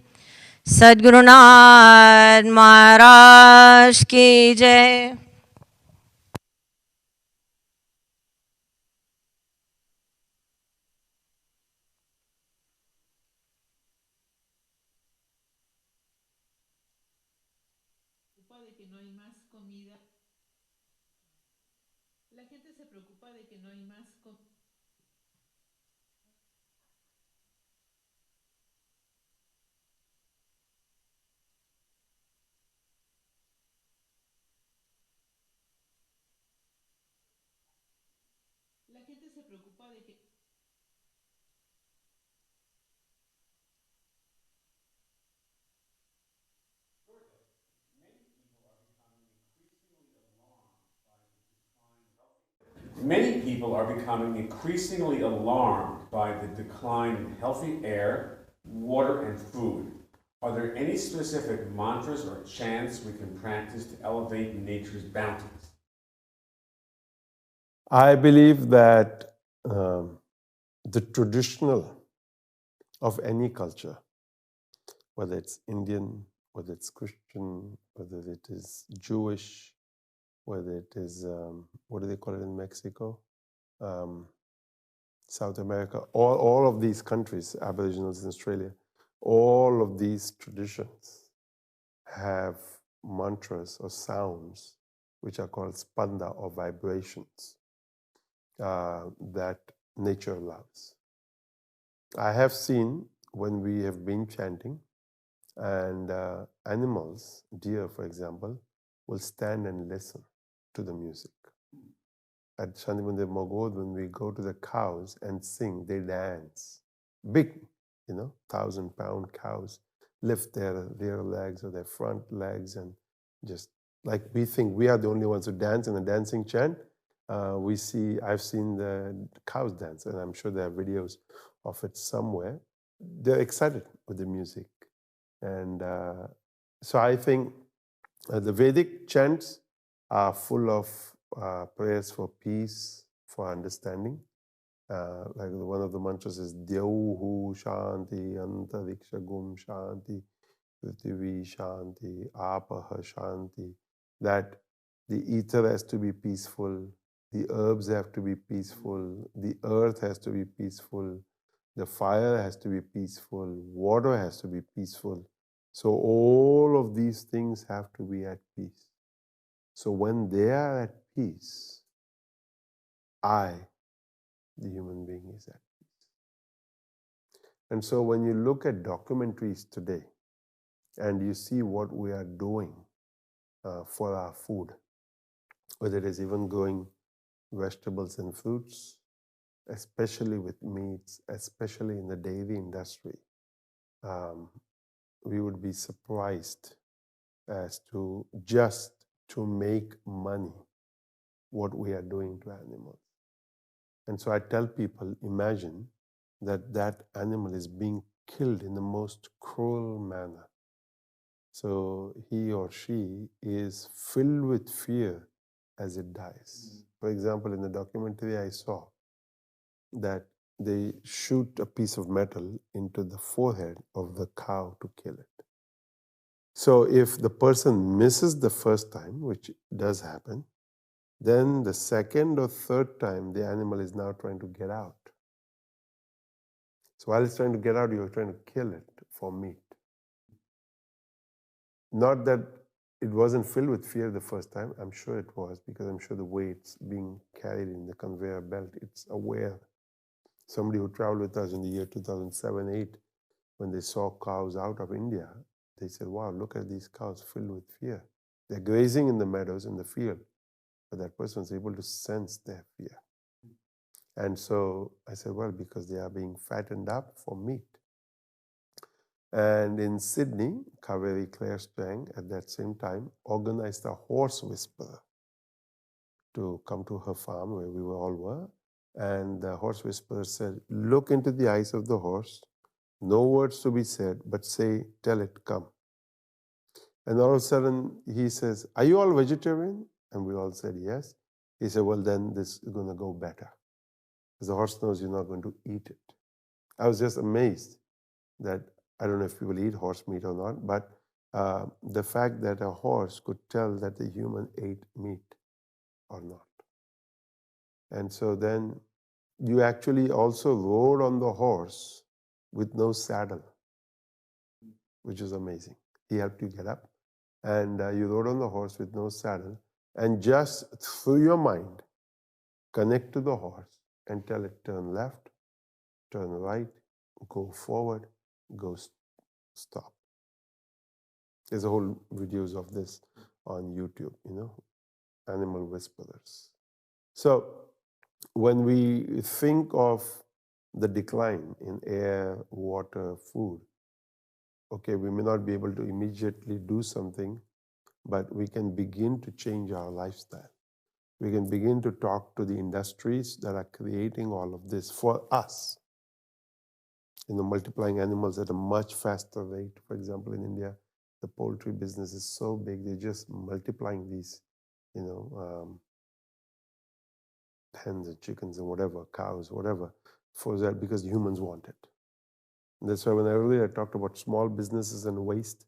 Sadgurunath Maharaj ki jai. De que no hay más comida. La gente se preocupa de que no hay más comida. La gente se preocupa de que Many people are becoming increasingly alarmed by the decline in healthy air, water, and food. Are there any specific mantras or chants we can practice to elevate nature's bounties? I believe that the traditional of any culture, whether it's Indian, whether it's Christian, whether it is Jewish, whether it is, what do they call it in Mexico? South America, all of these countries, Aboriginals in Australia, all of these traditions have mantras or sounds which are called spanda or vibrations that nature loves. I have seen when we have been chanting and animals, deer for example, will stand and listen to the music. At Shantimandir Mogod, when we go to the cows and sing, they dance. Big, 1,000-pound cows lift their rear legs or their front legs and just like we think we are the only ones who dance in a dancing chant. I've seen the cows dance, and I'm sure there are videos of it somewhere. They're excited with the music. And so I think the Vedic chants are full of prayers for peace, for understanding. Like one of the mantras is Dyauhu Shanti, Antariksha Gum Shanti, Prithvi Shanti, Apaha Shanti. That the ether has to be peaceful, the herbs have to be peaceful, the earth has to be peaceful, the fire has to be peaceful, water has to be peaceful. So all of these things have to be at peace. So when they are at peace, I, the human being, is at peace. And so when you look at documentaries today and you see what we are doing for our food, whether it is even growing vegetables and fruits, especially with meats, especially in the dairy industry, we would be surprised as to just to make money what we are doing to animals. And so I tell people, imagine that that animal is being killed in the most cruel manner. So he or she is filled with fear as it dies. For example, in the documentary I saw that they shoot a piece of metal into the forehead of the cow to kill it. So if the person misses the first time, which does happen, then the second or third time the animal is now trying to get out. So while it's trying to get out, you're trying to kill it for meat. Not that it wasn't filled with fear the first time. I'm sure it was, because I'm sure the way it's being carried in the conveyor belt, it's aware. Somebody who traveled with us in the year 2007-8, when they saw cows out of India, they said, wow, look at these cows filled with fear. They're grazing in the meadows in the field, but that person was able to sense their fear. And so I said, well, because they are being fattened up for meat. And in Sydney, Kaveri Claire Strang at that same time organized a horse whisperer to come to her farm where we all were. And the horse whisperer said, look into the eyes of the horse, no words to be said, but say, tell it, come. And all of a sudden he says, are you all vegetarian? And we all said, yes. He said, well, then this is going to go better, because the horse knows you're not going to eat it. I was just amazed that, I don't know if people eat horse meat or not, but the fact that a horse could tell that the human ate meat or not. And so then you actually also rode on the horse with no saddle, which is amazing. He helped you get up, and you rode on the horse with no saddle, and just through your mind, connect to the horse and tell it, turn left, turn right, go forward, go stop. There's a whole videos of this on YouTube, animal whisperers. So when we think of the decline in air, water, food, okay, we may not be able to immediately do something, but we can begin to change our lifestyle. We can begin to talk to the industries that are creating all of this for us. multiplying animals at a much faster rate. For example, in India, the poultry business is so big, they're just multiplying these, hens and chickens and whatever, cows, whatever, for that because humans want it. And that's why when earlier I talked about small businesses and waste,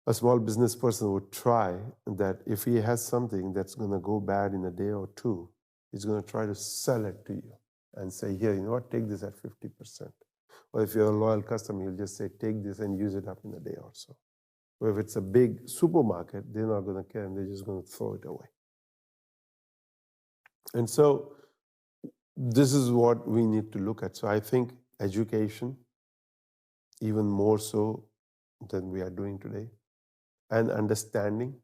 a small business person would try that if he has something that's going to go bad in a day or two, he's going to try to sell it to you and say, here, you know what, take this at 50%. Or if you're a loyal customer, he'll just say, take this and use it up in a day or so. Or if it's a big supermarket, they're not going to care and they're just going to throw it away. And so this is what we need to look at. So I think education, even more so than we are doing today, and understanding.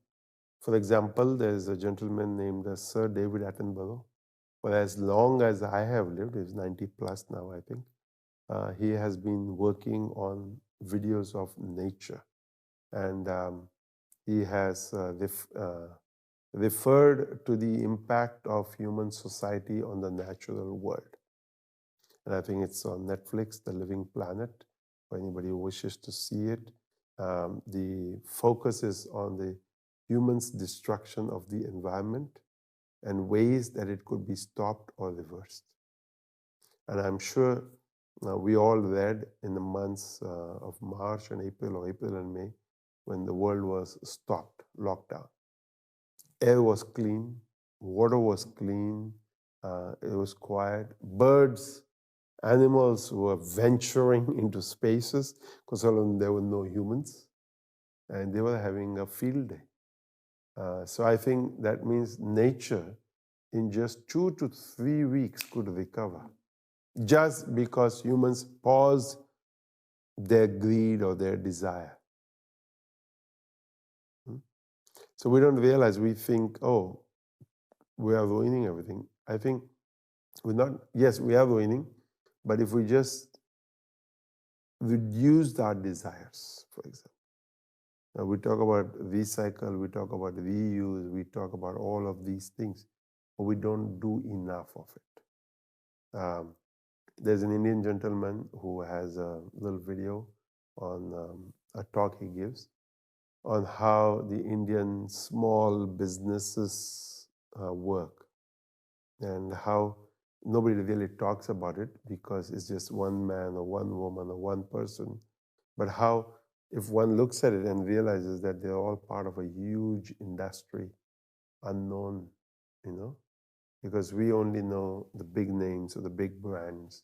For example, there's a gentleman named Sir David Attenborough. For as long as I have lived, he's 90 plus now, I think, he has been working on videos of nature. And he has referred to the impact of human society on the natural world. And I think it's on Netflix, The Living Planet, for anybody who wishes to see it. The focus is on the human's destruction of the environment and ways that it could be stopped or reversed. And I'm sure we all read in the months of March and April, or April and May, when the world was stopped, locked down. Air was clean, water was clean, it was quiet. Birds, animals were venturing into spaces because there were no humans, and they were having a field day. So I think that means nature in just 2 to 3 weeks could recover, just because humans paused their greed or their desire. So we don't realize, we think, oh, we are ruining everything. I think we're not, yes, we are ruining, but if we just reduced our desires, for example. Now we talk about recycle, we talk about reuse, we talk about all of these things, but we don't do enough of it. There's an Indian gentleman who has a little video on a talk he gives on how the Indian small businesses work and how nobody really talks about it because it's just one man or one woman or one person, but how if one looks at it and realizes that they're all part of a huge industry, unknown, because we only know the big names or the big brands,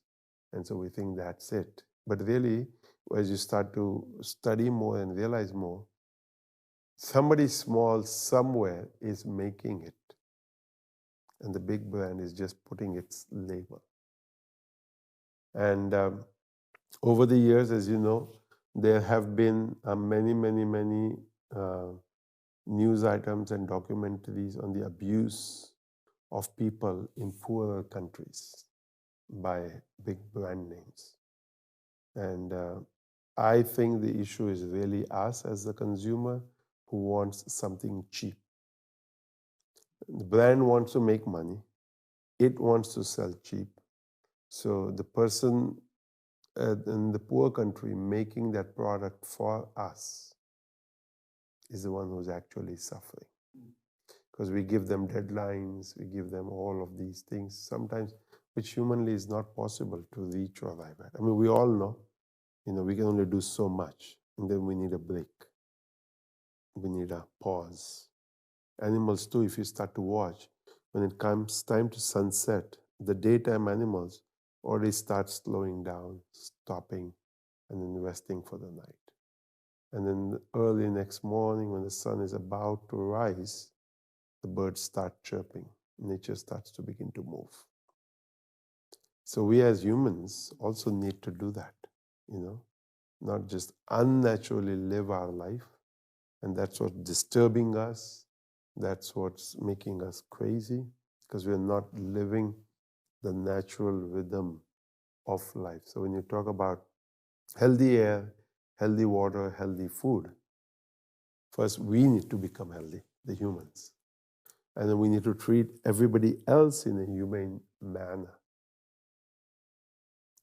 and so we think that's it. But really, as you start to study more and realize more, somebody small somewhere is making it, and the big brand is just putting its label. And over the years, as you know, there have been many news items and documentaries on the abuse of people in poorer countries by big brand names. And I think the issue is really us as the consumer who wants something cheap. The brand wants to make money. It wants to sell cheap. So the person in the poor country making that product for us is the one who's actually suffering. Because we give them deadlines, we give them all of these things, sometimes which humanly is not possible to reach or arrive at. I mean, we all know, we can only do so much, and then we need a break. We need a pause. Animals too, if you start to watch, when it comes time to sunset, the daytime animals already start slowing down, stopping, and then resting for the night. And then early next morning, when the sun is about to rise, the birds start chirping. Nature starts to begin to move. So we as humans also need to do that, not just unnaturally live our life. And that's what's disturbing us. That's what's making us crazy, because we're not living the natural rhythm of life. So when you talk about healthy air, healthy water, healthy food, first we need to become healthy, the humans. And then we need to treat everybody else in a humane manner.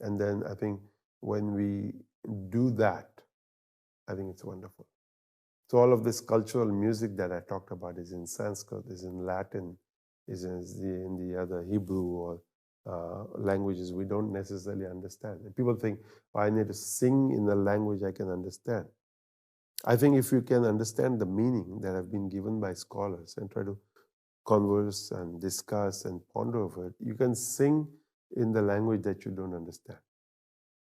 And then I think when we do that, I think it's wonderful. So all of this cultural music that I talked about is in Sanskrit, is in Latin, is in the other Hebrew or languages we don't necessarily understand. And people think, oh, I need to sing in a language I can understand. I think if you can understand the meaning that have been given by scholars and try to converse and discuss and ponder over it, you can sing in the language that you don't understand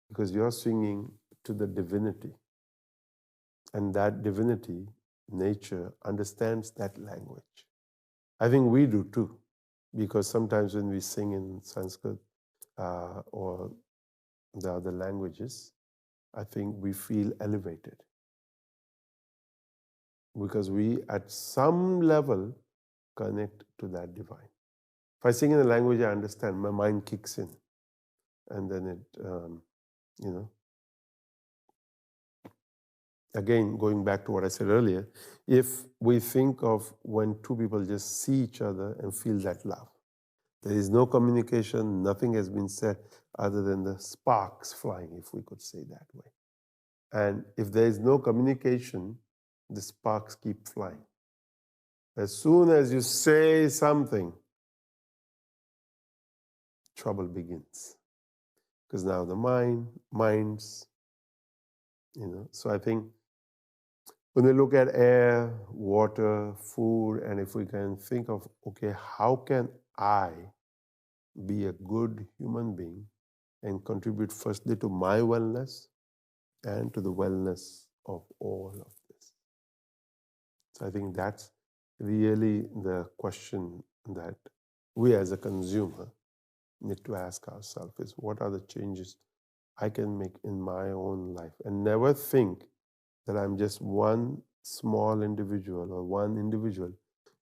because you're singing to the divinity. And that divinity, nature, understands that language. I think we do too, because sometimes when we sing in Sanskrit or the other languages, I think we feel elevated. Because we, at some level, connect to that divine. If I sing in a language I understand, my mind kicks in. And then it, again, going back to what I said earlier, if we think of when two people just see each other and feel that love, there is no communication, nothing has been said other than the sparks flying, if we could say that way. And if there is no communication, the sparks keep flying. As soon as you say something, trouble begins. Because now the minds, So I think when we look at air, water, food, and if we can think of, okay, how can I be a good human being and contribute firstly to my wellness and to the wellness of all of this? So I think that's really the question that we as a consumer need to ask ourselves is what are the changes I can make in my own life, and never think that I'm just one small individual or one individual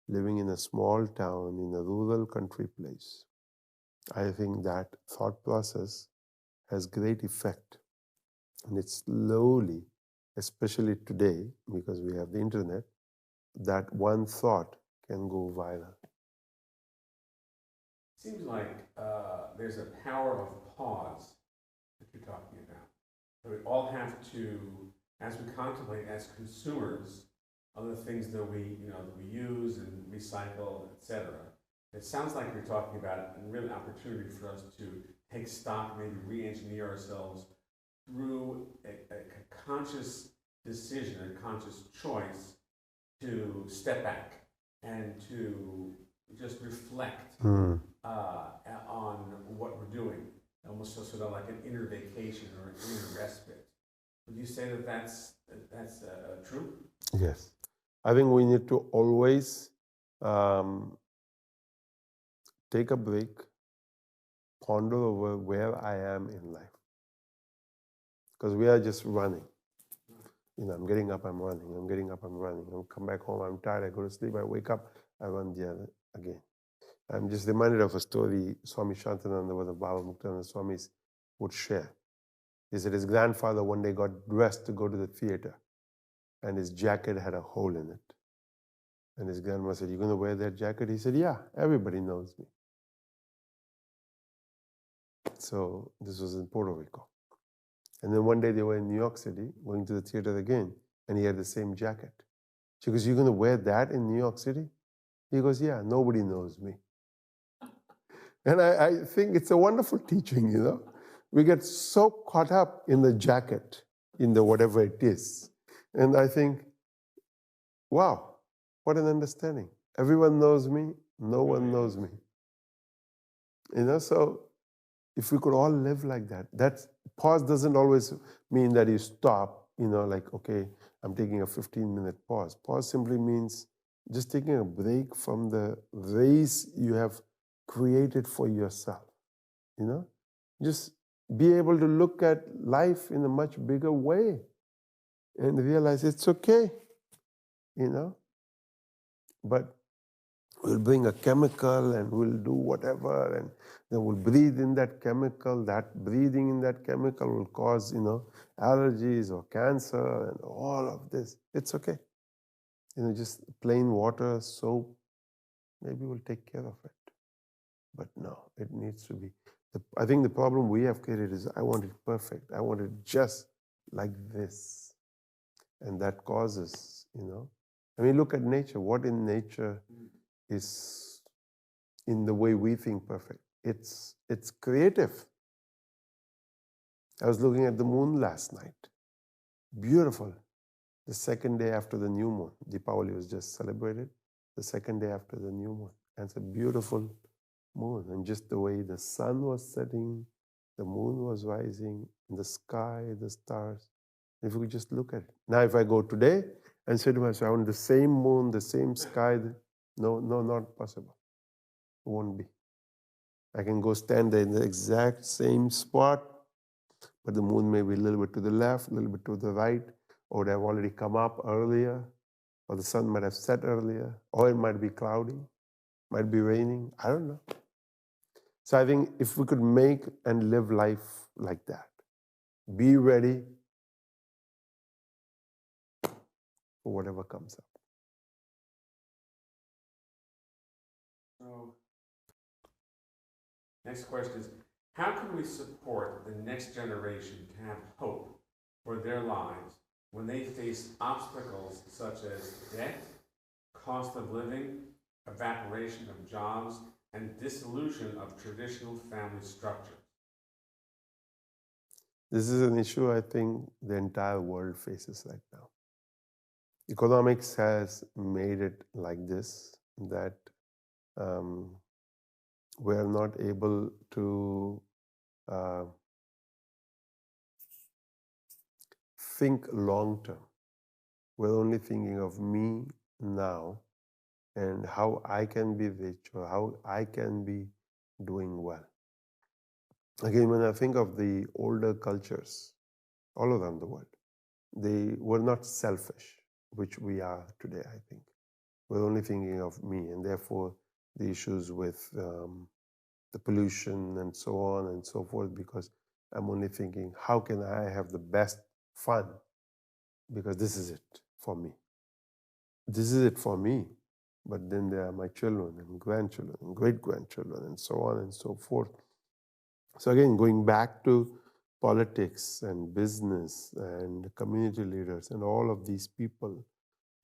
living in a small town in a rural country place. I think that thought process has great effect, and it's slowly, especially today because we have the internet, that one thought can go viral. Seems like there's a power of pause that you're talking about. So we all have to, as we contemplate as consumers, other things that we use and recycle, etc. It sounds like you're talking about a real opportunity for us to take stock, maybe re-engineer ourselves through a conscious decision, a conscious choice to step back and to just reflect on what we're doing, almost sort of like an inner vacation or an inner respite. Would you say that that's true? Yes. I think we need to always take a break, ponder over where I am in life. Because we are just running. I'm getting up, I'm running. I'm getting up, I'm running. I come back home, I'm tired, I go to sleep, I wake up, I run the other again. I'm just reminded of a story Swami Shantananda, where the Baba Muktananda Swamis would share. He said his grandfather one day got dressed to go to the theater, and his jacket had a hole in it. And his grandma said, "You're going to wear that jacket?" He said, "Yeah, everybody knows me." So this was in Puerto Rico. And then one day they were in New York City, going to the theater again, and he had the same jacket. She goes, "You're going to wear that in New York City?" He goes, "Yeah, nobody knows me." And I think it's a wonderful teaching, We get so caught up in the jacket, in the whatever it is. And I think, wow, what an understanding. Everyone knows me, no one knows me. So if we could all live like that, that pause doesn't always mean that you stop, like, okay, I'm taking a 15-minute pause. Pause simply means just taking a break from the race you have created for yourself. Just be able to look at life in a much bigger way and realize it's okay, But we'll bring a chemical and we'll do whatever, and then we'll breathe in that chemical. That breathing in that chemical will cause, allergies or cancer and all of this. It's okay. Just plain water, soap, maybe we'll take care of it. But no, it needs to be I think the problem we have created is I want it perfect. I want it just like this. And that causes, I mean, look at nature. What in nature is in the way we think perfect? It's creative. I was looking at the moon last night. Beautiful. The second day after the new moon. Deepavali was just celebrated. The second day after the new moon. And it's a beautiful moon. And just the way the sun was setting, the moon was rising, in the sky, the stars. If we just look at it. Now, if I go today and say to myself, I want the same moon, the same sky, no, not possible. It won't be. I can go stand there in the exact same spot, but the moon may be a little bit to the left, a little bit to the right, or they have already come up earlier, or the sun might have set earlier, or it might be cloudy, might be raining. I don't know. So I think if we could make and live life like that, be ready for whatever comes up. So, next question is, how can we support the next generation to have hope for their lives when they face obstacles such as debt, cost of living, evaporation of jobs, and dissolution of traditional family structures? This is an issue I think the entire world faces right now. Economics has made it like this, that we are not able to think long term. We're only thinking of me now and how I can be rich or how I can be doing well. Again, when I think of the older cultures all around the world, they were not selfish, which we are today, I think. We're only thinking of me, and therefore the issues with the pollution and so on and so forth, because I'm only thinking, how can I have the best fun? Because this is it for me. This is it for me. But then there are my children and grandchildren and great-grandchildren and so on and so forth. So again, going back to politics and business and community leaders and all of these people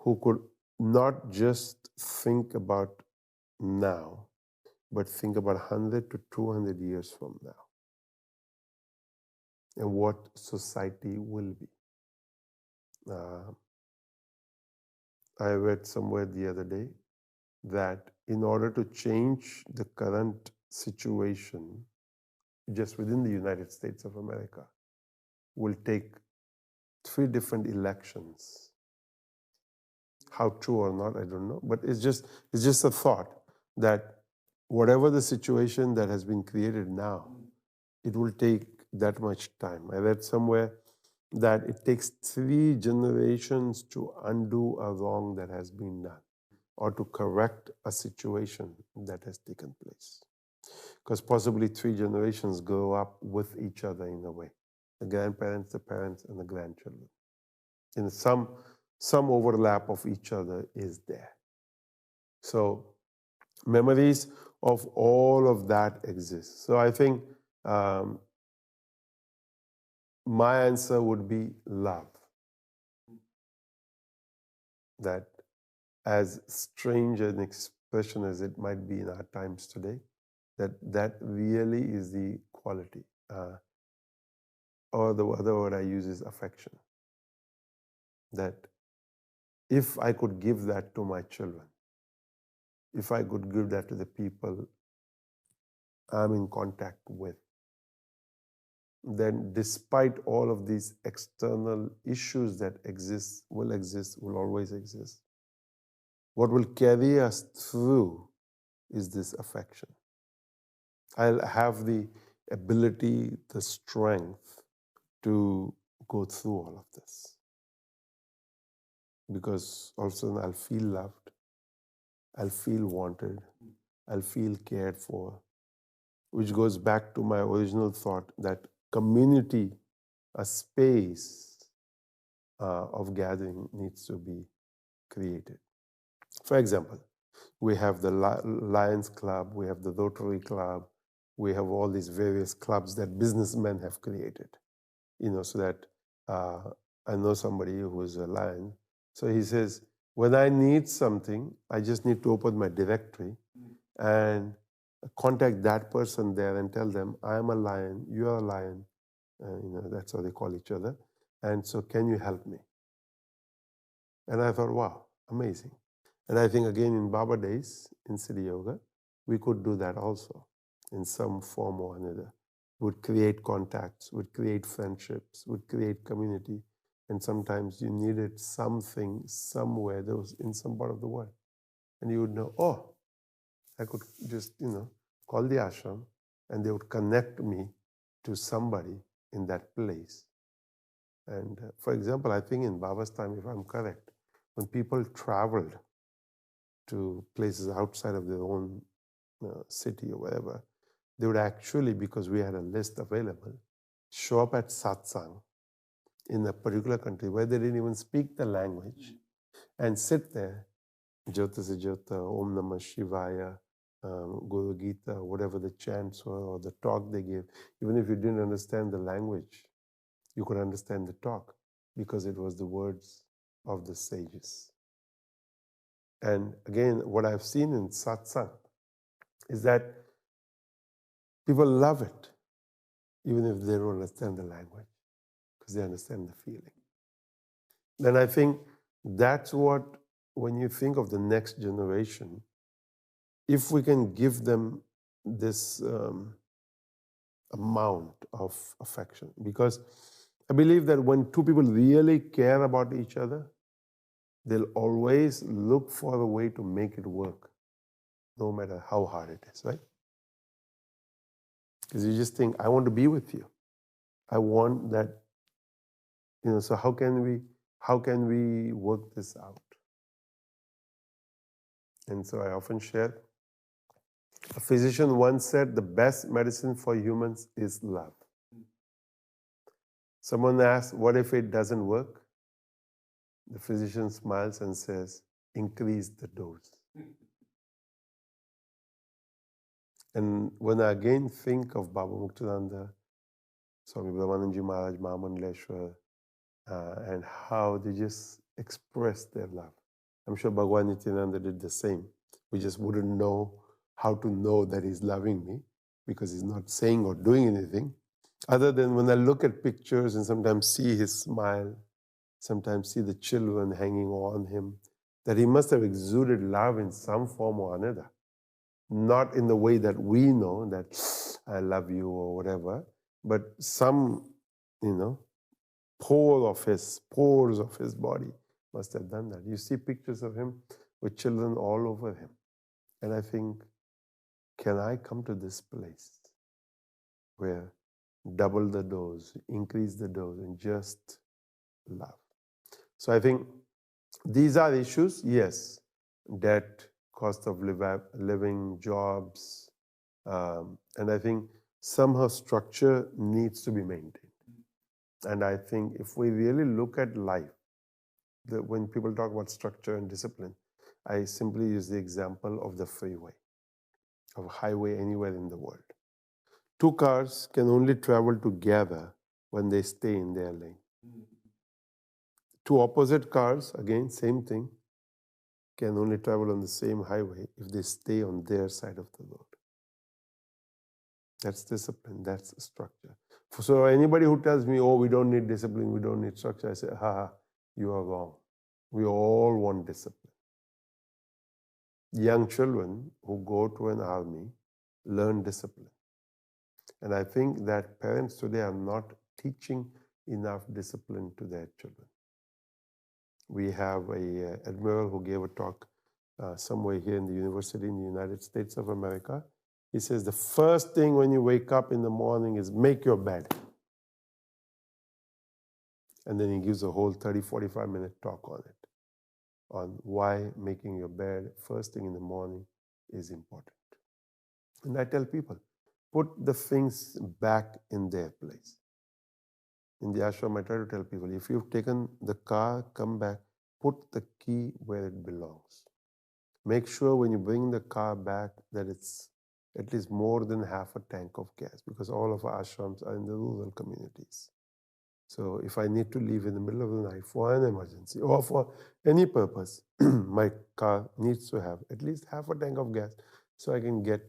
who could not just think about now, but think about 100 to 200 years from now and what society will be. I read somewhere the other day that in order to change the current situation just within the United States of America will take 3 different elections. How true or not, I don't know. But it's just a thought that whatever the situation that has been created now, it will take that much time. I read somewhere that it takes 3 generations to undo a wrong that has been done or to correct a situation that has taken place. Because possibly 3 generations grow up with each other in a way. The grandparents, the parents, and the grandchildren. And some overlap of each other is there. So memories of all of that exist. So I think my answer would be love. That, as strange an expression as it might be in our times today, that really is the quality. Or the other word I use is affection. That if I could give that to my children, if I could give that to the people I'm in contact with, then despite all of these external issues that will always exist, what will carry us through is this affection. I'll have the ability, the strength to go through all of this. Because also I'll feel loved, I'll feel wanted, I'll feel cared for, which goes back to my original thought that community, a space of gathering needs to be created. For example, we have the Lions Club, we have the Rotary Club, we have all these various clubs that businessmen have created, so that I know somebody who is a lion. So he says, when I need something, I just need to open my directory and contact that person there and tell them, I am a lion, you are a lion. That's how they call each other. And so can you help me? And I thought, wow, amazing. And I think again in Baba days, in Siddhi Yoga, we could do that also in some form or another. Would create contacts, would create friendships, would create community. And sometimes you needed something somewhere that was in some part of the world. And you would know, oh, I could just, call the ashram and they would connect me to somebody in that place. And for example, I think in Baba's time, if I'm correct, when people traveled to places outside of their own city or wherever, they would actually, because we had a list available, show up at Satsang in a particular country where they didn't even speak the language and sit there, Jyota se Jyota, Om Namah Shivaya, Guru Gita, whatever the chants were or the talk they gave. Even if you didn't understand the language, you could understand the talk because it was the words of the sages. And again, what I've seen in satsang is that people love it, even if they don't understand the language, because they understand the feeling. Then I think that's what, when you think of the next generation, if we can give them this amount of affection, because I believe that when two people really care about each other, they'll always look for a way to make it work, no matter how hard it is, right? Because you just think, I want to be with you. I want that, so how can we work this out? And so I often share, a physician once said, the best medicine for humans is love. Someone asked, what if it doesn't work? The physician smiles and says, increase the dose. And when I again think of Baba Muktananda, Swami Brahmananji Maharaj, Mahamandaleshwar, and how they just expressed their love. I'm sure Bhagwan Nityananda did the same. We just wouldn't know how to know that he's loving me because he's not saying or doing anything. Other than when I look at pictures and sometimes see his smile, sometimes see the children hanging on him, that he must have exuded love in some form or another. Not in the way that we know that I love you or whatever, but some, pores of his body must have done that. You see pictures of him with children all over him. And I think, can I come to this place where double the dose, increase the dose, and just love? So I think these are issues, yes, debt, cost of living, jobs, and I think somehow structure needs to be maintained. And I think if we really look at life, when people talk about structure and discipline, I simply use the example of the freeway, of a highway anywhere in the world. Two cars can only travel together when they stay in their lane. Two opposite cars, again, same thing, can only travel on the same highway if they stay on their side of the road. That's discipline, that's structure. So anybody who tells me, oh, we don't need discipline, we don't need structure, I say, you are wrong. We all want discipline. Young children who go to an army learn discipline. And I think that parents today are not teaching enough discipline to their children. We have an admiral who gave a talk somewhere here in the university in the United States of America. He says the first thing when you wake up in the morning is make your bed. And then he gives a whole 30, 45-minute talk on it, on why making your bed first thing in the morning is important. And I tell people, put the things back in their place. In the ashram, I try to tell people, if you've taken the car, come back, put the key where it belongs. Make sure when you bring the car back that it's at least more than half a tank of gas, because all of our ashrams are in the rural communities. So if I need to leave in the middle of the night for an emergency or for any purpose, my car needs to have at least half a tank of gas so I can get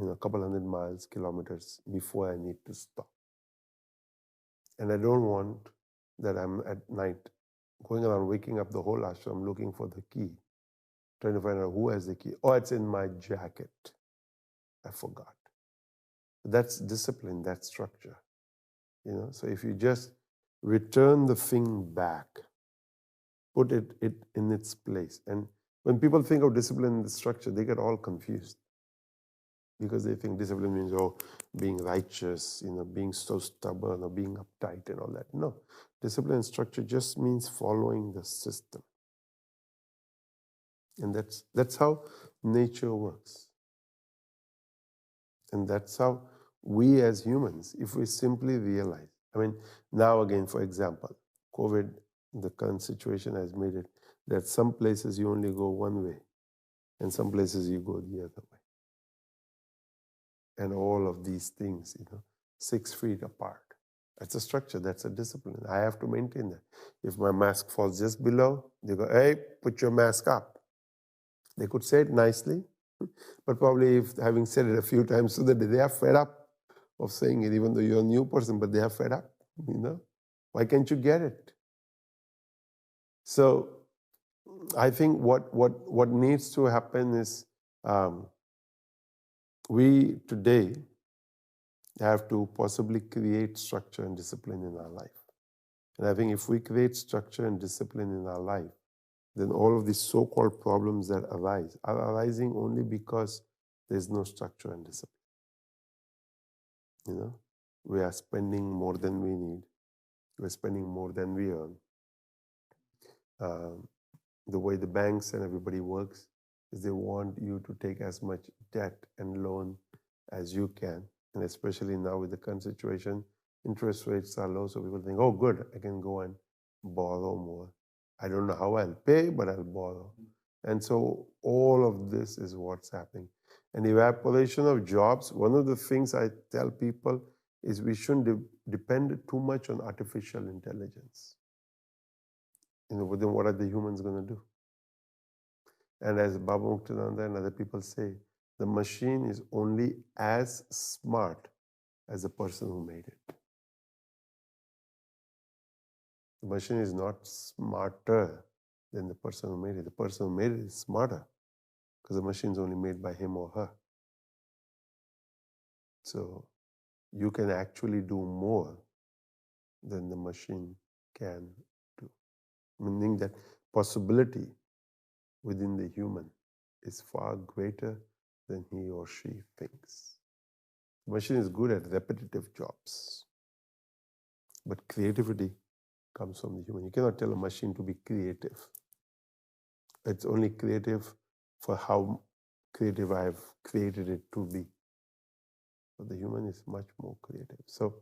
a couple hundred miles, kilometers before I need to stop. And I don't want that I'm at night going around waking up the whole ashram looking for the key, trying to find out who has the key. Oh, it's in my jacket. I forgot. That's discipline, that's structure. So if you just return the thing back, put it in its place. And when people think of discipline and structure, they get all confused because they think discipline means, being righteous, being so stubborn or being uptight and all that. No, discipline and structure just means following the system. And that's how nature works. And that's how we as humans, if we simply realize, now again, for example, COVID, the current situation has made it that some places you only go one way and some places you go the other way. And all of these things, 6 feet apart. That's a structure, that's a discipline. I have to maintain that. If my mask falls just below, they go, hey, put your mask up. They could say it nicely, but probably if having said it a few times so that they are fed up of saying it, even though you're a new person, but they are fed up, Why can't you get it? So I think what needs to happen is we today have to possibly create structure and discipline in our life. And I think if we create structure and discipline in our life, then all of these so-called problems that arise are arising only because there's no structure and discipline. We are spending more than we need. We're spending more than we earn. The way the banks and everybody works is they want you to take as much debt and loan as you can. And especially now with the current situation, interest rates are low, so people think, oh, good, I can go and borrow more. I don't know how I'll pay, but I'll borrow. And so all of this is what's happening. And evaporation of jobs, one of the things I tell people is we shouldn't depend too much on artificial intelligence. But then what are the humans going to do? And as Baba Muktananda and other people say, the machine is only as smart as the person who made it. The machine is not smarter than the person who made it. The person who made it is smarter because the machine is only made by him or her. So you can actually do more than the machine can do. Meaning that possibility within the human is far greater than he or she thinks. The machine is good at repetitive jobs, but creativity comes from the human. You cannot tell a machine to be creative. It's only creative for how creative I have created it to be. But the human is much more creative. So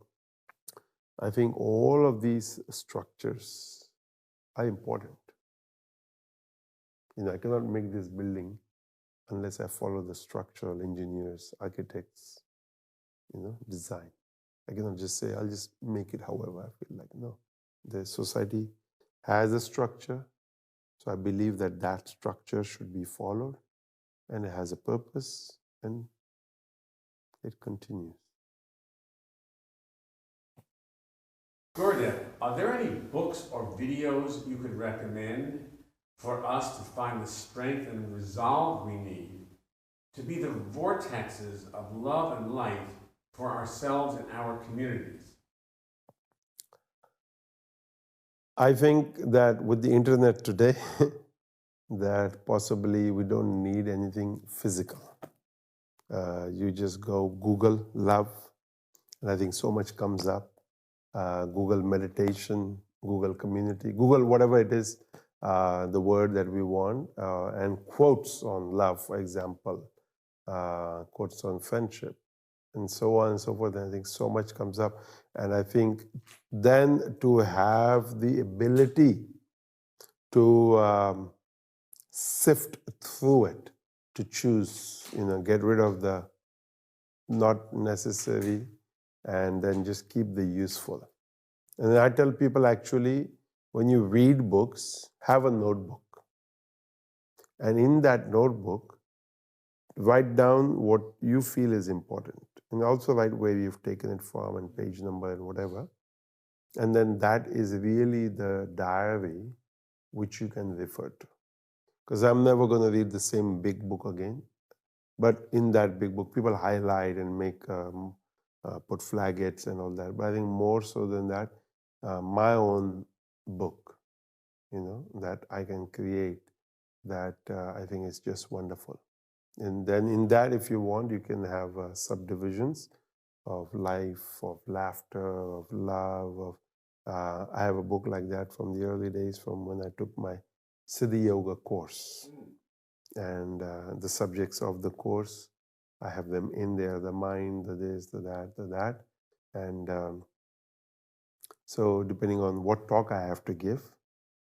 I think all of these structures are important. I cannot make this building unless I follow the structural engineers, architects, design. I cannot just say, I'll just make it however I feel like. No. The society has a structure, so I believe that that structure should be followed, and it has a purpose, and it continues. Gurudev, are there any books or videos you could recommend for us to find the strength and resolve we need to be the vortexes of love and light for ourselves and our communities? I think that with the internet today, that possibly we don't need anything physical. You just go Google love, and I think so much comes up. Google meditation, Google community, Google whatever it is, the word that we want, and quotes on love, for example, quotes on friendship, and so on and so forth. And I think so much comes up. And I think then to have the ability to sift through it, to choose, get rid of the not necessary, and then just keep the useful. And I tell people, actually, when you read books, have a notebook. And in that notebook, write down what you feel is important. And also write where you've taken it from and page number and whatever. And then that is really the diary which you can refer to. Because I'm never going to read the same big book again. But in that big book, people highlight and make put flagettes and all that. But I think more so than that, my own book, that I can create, that I think is just wonderful. And then in that, if you want, you can have subdivisions of life, of laughter, of love. I have a book like that from the early days, from when I took my Siddhi Yoga course. And the subjects of the course, I have them in there, the mind, the this, the that, the that. And so depending on what talk I have to give,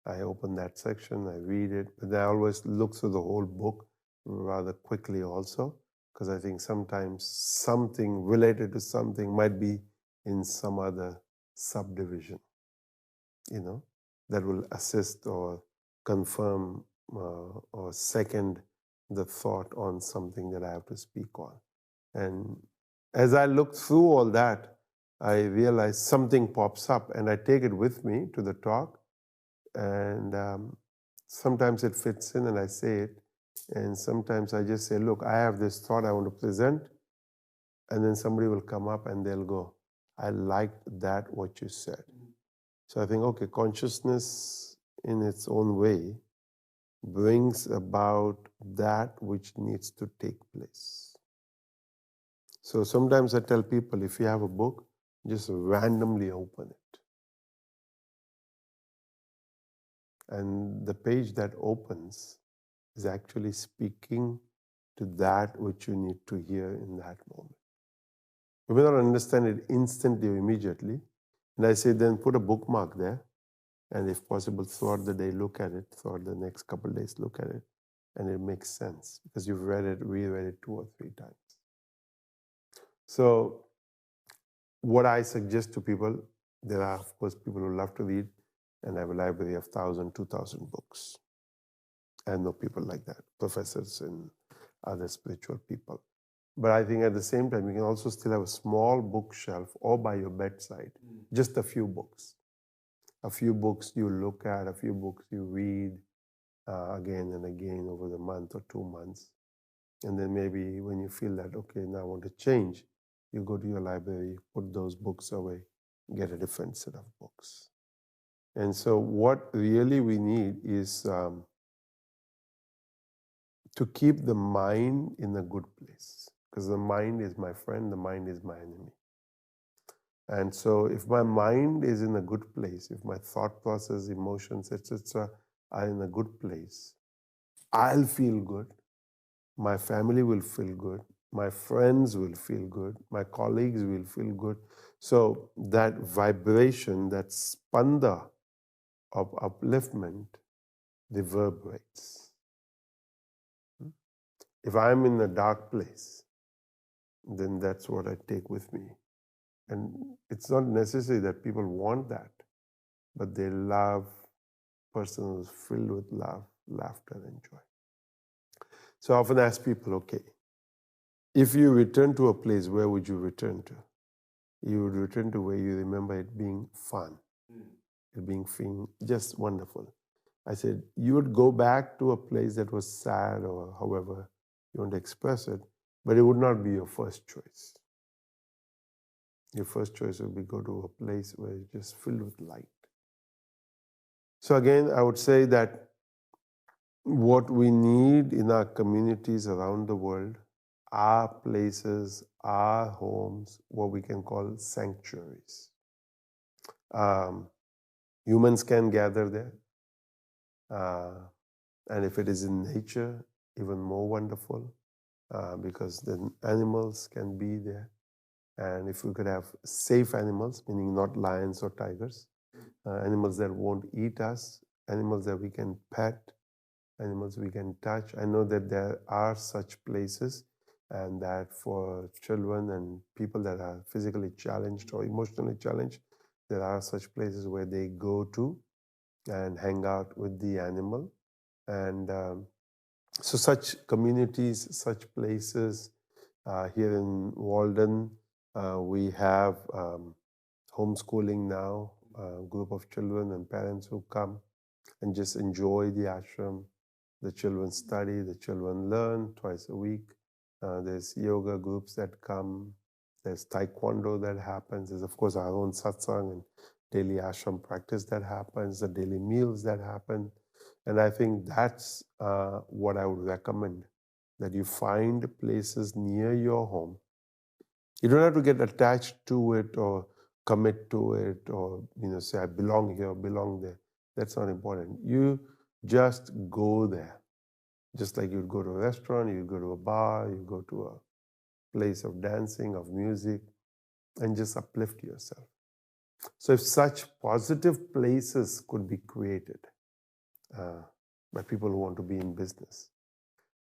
I open that section, I read it, but I always look through the whole book rather quickly also, because I think sometimes something related to something might be in some other subdivision, that will assist or confirm or second the thought on something that I have to speak on. And as I look through all that, I realize something pops up and I take it with me to the talk. And sometimes it fits in and I say it. And sometimes I just say, look, I have this thought I want to present. And then somebody will come up and they'll go, I liked that, what you said. So I think, okay, consciousness in its own way brings about that which needs to take place. So sometimes I tell people, if you have a book, just randomly open it. And the page that opens is actually speaking to that which you need to hear in that moment. You may not understand it instantly or immediately. And I say, then put a bookmark there. And if possible, throughout the day, look at it. Throughout the next couple of days, look at it. And it makes sense because you've read it, reread it 2 or 3 times. So what I suggest to people, there are, of course, people who love to read, and I have a library of 1,000, 2,000 books. I know people like that, professors and other spiritual people. But I think at the same time, you can also still have a small bookshelf or by your bedside, just a few books. A few books you look at, a few books you read again and again over the month or 2 months. And then maybe when you feel that, okay, now I want to change, you go to your library, put those books away, get a different set of books. And so what really we need is to keep the mind in a good place, because the mind is my friend, the mind is my enemy. And so if my mind is in a good place, if my thought process, emotions, etc. are in a good place, I'll feel good, my family will feel good, my friends will feel good, my colleagues will feel good. So that vibration, that spanda of upliftment reverberates. If I'm in a dark place, then that's what I take with me. And it's not necessary that people want that, but they love person who's filled with love, laughter, and joy. So I often ask people, okay, if you return to a place, where would you return to? You would return to where you remember it being fun, it being just wonderful. I said, you would go back to a place that was sad or however you want to express it, but it would not be your first choice. Your first choice would be go to a place where it's just filled with light. So again, I would say that what we need in our communities around the world are places, are homes, what we can call sanctuaries. Humans can gather there. And if it is in nature, even more wonderful, because then animals can be there. And if we could have safe animals, meaning not lions or tigers, animals that won't eat us, animals that we can pet, animals we can touch. I know that there are such places and that for children and people that are physically challenged or emotionally challenged, there are such places where they go to and hang out with the animal. And so such communities, such places, here in Walden, we have homeschooling now, a group of children and parents who come and just enjoy the ashram. The children study, the children learn twice a week. There's yoga groups that come. There's taekwondo that happens. There's, of course, our own satsang and daily ashram practice that happens, the daily meals that happen. And I think that's what I would recommend, that you find places near your home. You don't have to get attached to it or commit to it or say I belong here, belong there. That's not important. You just go there. Just like you'd go to a restaurant, you'd go to a bar, you go to a place of dancing, of music, and just uplift yourself. So if such positive places could be created by people who want to be in business,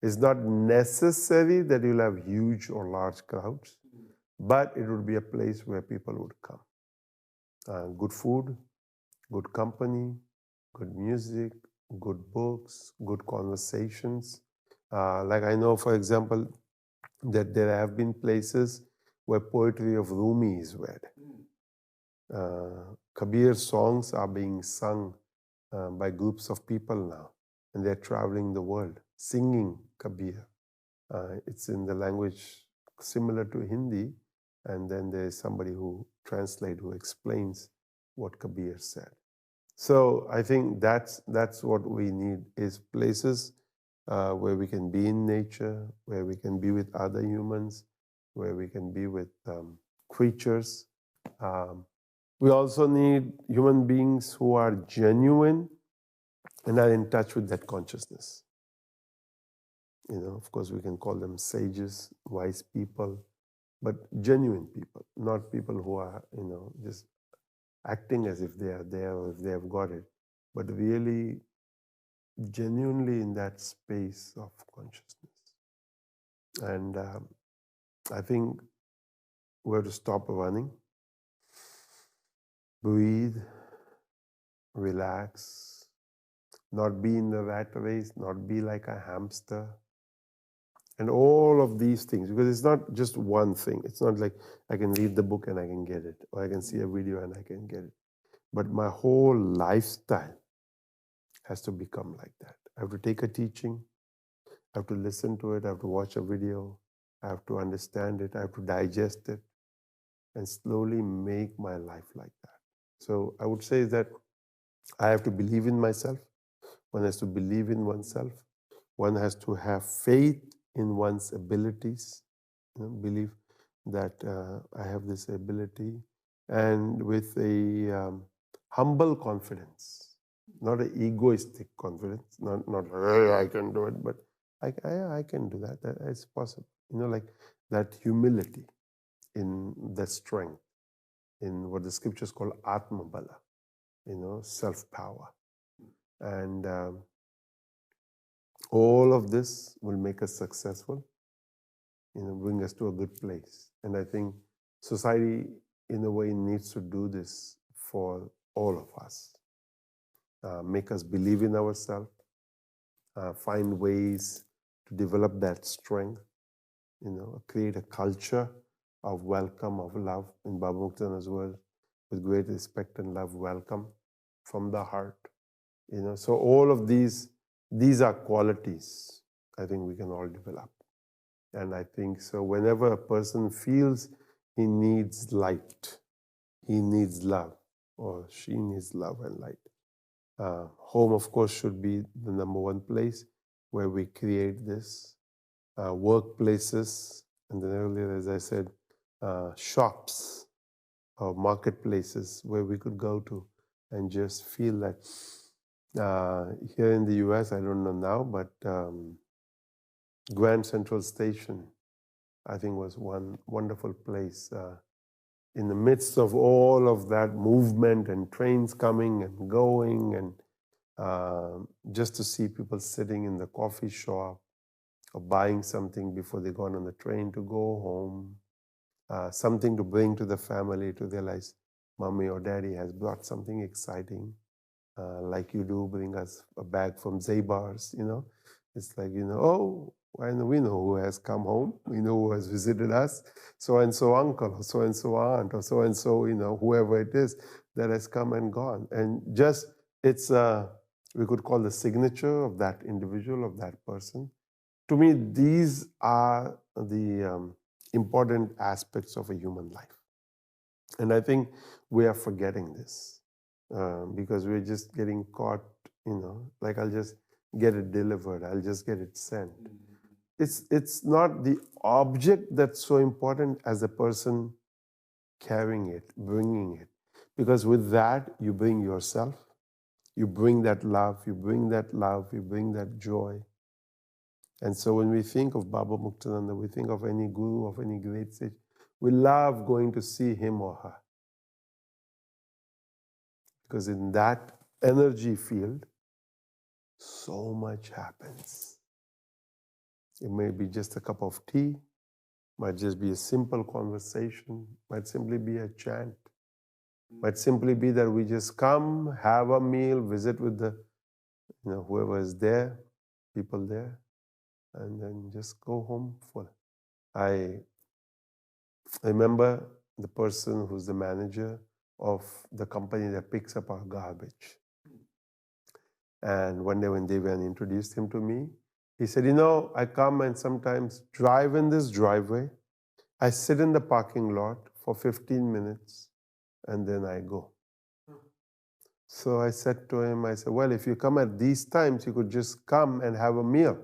it's not necessary that you'll have huge or large crowds, but it would be a place where people would come. Good food, good company, good music, good books, good conversations. Like I know, for example, that there have been places where poetry of Rumi is read. Kabir songs are being sung by groups of people now, and they're traveling the world singing Kabir. It's in the language similar to Hindi, and then there's somebody who translates, who explains what Kabir said. So I think that's what we need, is places where we can be in nature, where we can be with other humans, where we can be with creatures. We also need human beings who are genuine and are in touch with that consciousness. Of course, we can call them sages, wise people, but genuine people, not people who are, just acting as if they are there or if they have got it, but really genuinely in that space of consciousness. And I think we have to stop running, breathe, relax, not be in the rat race, not be like a hamster. And all of these things, because it's not just one thing. It's not like I can read the book and I can get it, or I can see a video and I can get it. But my whole lifestyle has to become like that. I have to take a teaching, I have to listen to it, I have to watch a video, I have to understand it, I have to digest it, and slowly make my life like that. So I would say that I have to believe in myself. One has to believe in oneself. One has to have faith in one's abilities, believe that I have this ability, and with a humble confidence, not an egoistic confidence, not hey, I can do it, but I can do that. It's possible. Like that humility in that strength, in what the scriptures call Atma Bala, self-power. And all of this will make us successful, bring us to a good place. And I think society, in a way, needs to do this for all of us. Make us believe in ourselves, find ways to develop that strength, create a culture of welcome, of love. In Baba Muktana's world, with great respect and love, welcome from the heart. So all of these are qualities I think we can all develop. And I think so whenever a person feels he needs light, he needs love, or she needs love and light, home, of course, should be the number one place where we create this. Workplaces, and then earlier, as I said, shops or marketplaces where we could go to and just feel that. Here in the US, I don't know now, but Grand Central Station, I think, was one wonderful place. In the midst of all of that movement and trains coming and going, and just to see people sitting in the coffee shop or buying something before they got on the train to go home, something to bring to the family to realize mommy or daddy has brought something exciting, like you do bring us a bag from Zabar's, It's like, oh, and we know who has come home, we know who has visited us, so-and-so uncle, or so-and-so aunt, or so-and-so, whoever it is that has come and gone. And just, it's, we could call the signature of that individual, of that person. To me, these are the important aspects of a human life. And I think we are forgetting this because we're just getting caught, like I'll just get it delivered, I'll just get it sent. It's not the object that's so important as the person carrying it, bringing it. Because with that, you bring yourself, you bring that love, you bring that joy. And so when we think of Baba Muktananda, we think of any guru, of any great sage, we love going to see him or her. Because in that energy field, so much happens. It may be just a cup of tea, might just be a simple conversation, might simply be a chant, might simply be that we just come, have a meal, visit with the, whoever is there, people there, and then just go home full. I remember the person who's the manager of the company that picks up our garbage. And one day when Devan introduced him to me, he said, I come and sometimes drive in this driveway. I sit in the parking lot for 15 minutes and then I go. So I said to him, well, if you come at these times, you could just come and have a meal.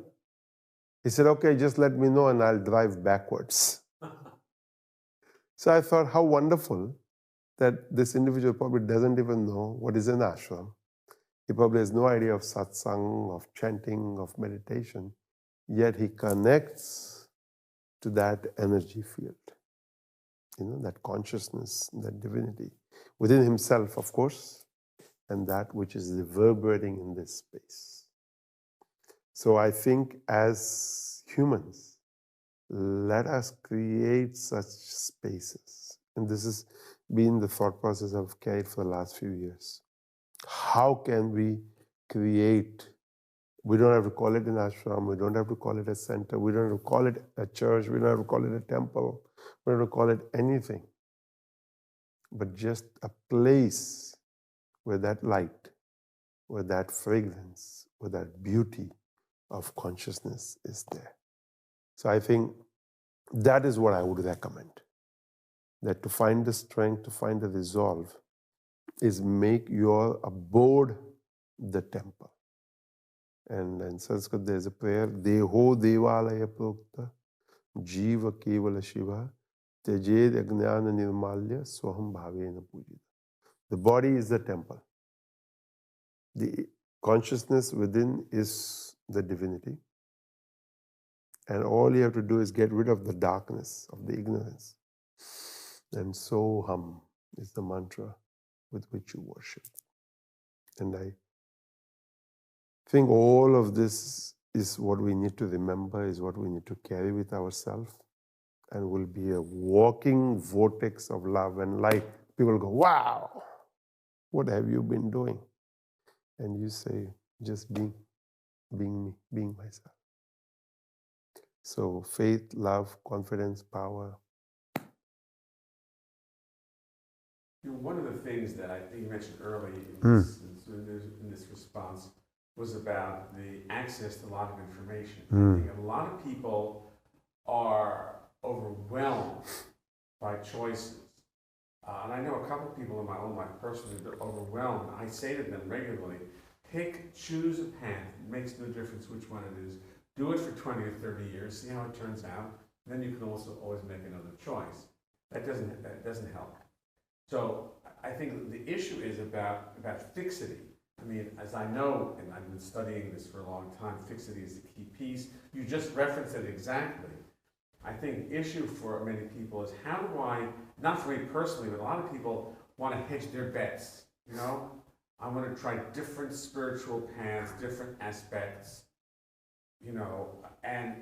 He said, okay, just let me know and I'll drive backwards. So I thought, how wonderful that this individual probably doesn't even know what is an ashram. He probably has no idea of satsang, of chanting, of meditation, yet he connects to that energy field, that consciousness, that divinity within himself, of course, and that which is reverberating in this space. So I think as humans, let us create such spaces. And this has been the thought process I've carried for the last few years. How can we create? We don't have to call it an ashram, we don't have to call it a center, we don't have to call it a church, we don't have to call it a temple, we don't have to call it anything. But just a place where that light, where that fragrance, where that beauty of consciousness is there. So I think that is what I would recommend. That to find the strength, to find the resolve, is make your abode the temple. And in Sanskrit there's a prayer, Deho Devalaya Prokta, Jiva Kevala Shiva, Tejed Ajnana Nirmalya, Swaham Bhavena Pujita. The body is the temple. The consciousness within is the divinity. And all you have to do is get rid of the darkness, of the ignorance. And Soham is the mantra with which you worship. And I think all of this is what we need to remember, is what we need to carry with ourselves, and will be a walking vortex of love and light. People go, wow, what have you been doing? And you say, just being me, being myself. So faith, love, confidence, power. One of the things that I think you mentioned early in this response was about the access to a lot of information. I think a lot of people are overwhelmed by choices. And I know a couple of people in my own life personally that are overwhelmed. I say to them regularly, choose a path. It makes no difference which one it is. Do it for 20 or 30 years, see how it turns out. Then you can also always make another choice. That doesn't help. So I think the issue is about fixity. I mean, as I know, and I've been studying this for a long time, fixity is the key piece. You just referenced it exactly. I think the issue for many people is how do I, not for me personally, but a lot of people want to hedge their bets, I want to try different spiritual paths, different aspects. and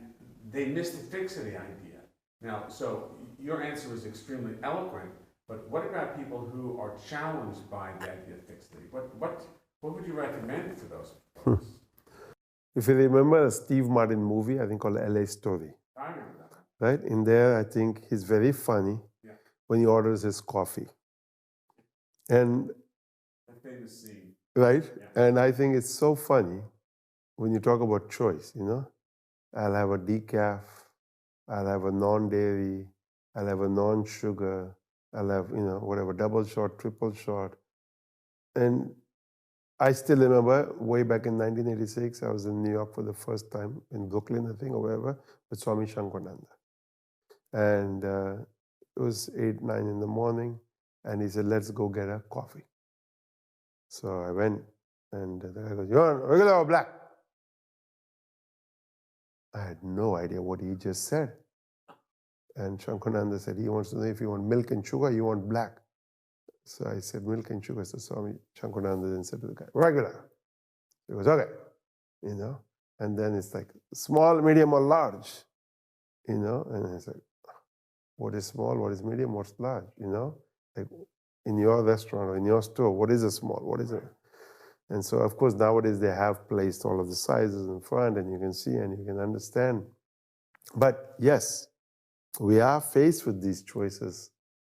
they miss the fixity idea. Now, so your answer was extremely eloquent, but what about people who are challenged by the idea of fixity? What would you recommend for those folks? If you remember a Steve Martin movie, I think called LA Story, I remember that. right? In there, I think he's very funny when he orders his coffee. And The famous scene. right? Yeah. And I think it's so funny when you talk about choice, I'll have a decaf, I'll have a non-dairy, I'll have a non-sugar, I'll have, whatever, double shot, triple shot. And I still remember way back in 1986, I was in New York for the first time, in Brooklyn, I think, or wherever, with Swami Shankananda. And it was 8, 9 in the morning, and he said, let's go get a coffee. So I went, and the guy goes, you want regular or black? I had no idea what he just said. And Shankananda said, he wants to know if you want milk and sugar, you want black. So I said, milk and sugar. So Swami Shankananda then said to the guy, regular. He goes, okay, And then it's like small, medium, or large, And I said, what is small, what is medium, what's large, Like in your restaurant or in your store, what is a small, what is it? And so, of course, nowadays they have placed all of the sizes in front and you can see and you can understand. But yes, we are faced with these choices,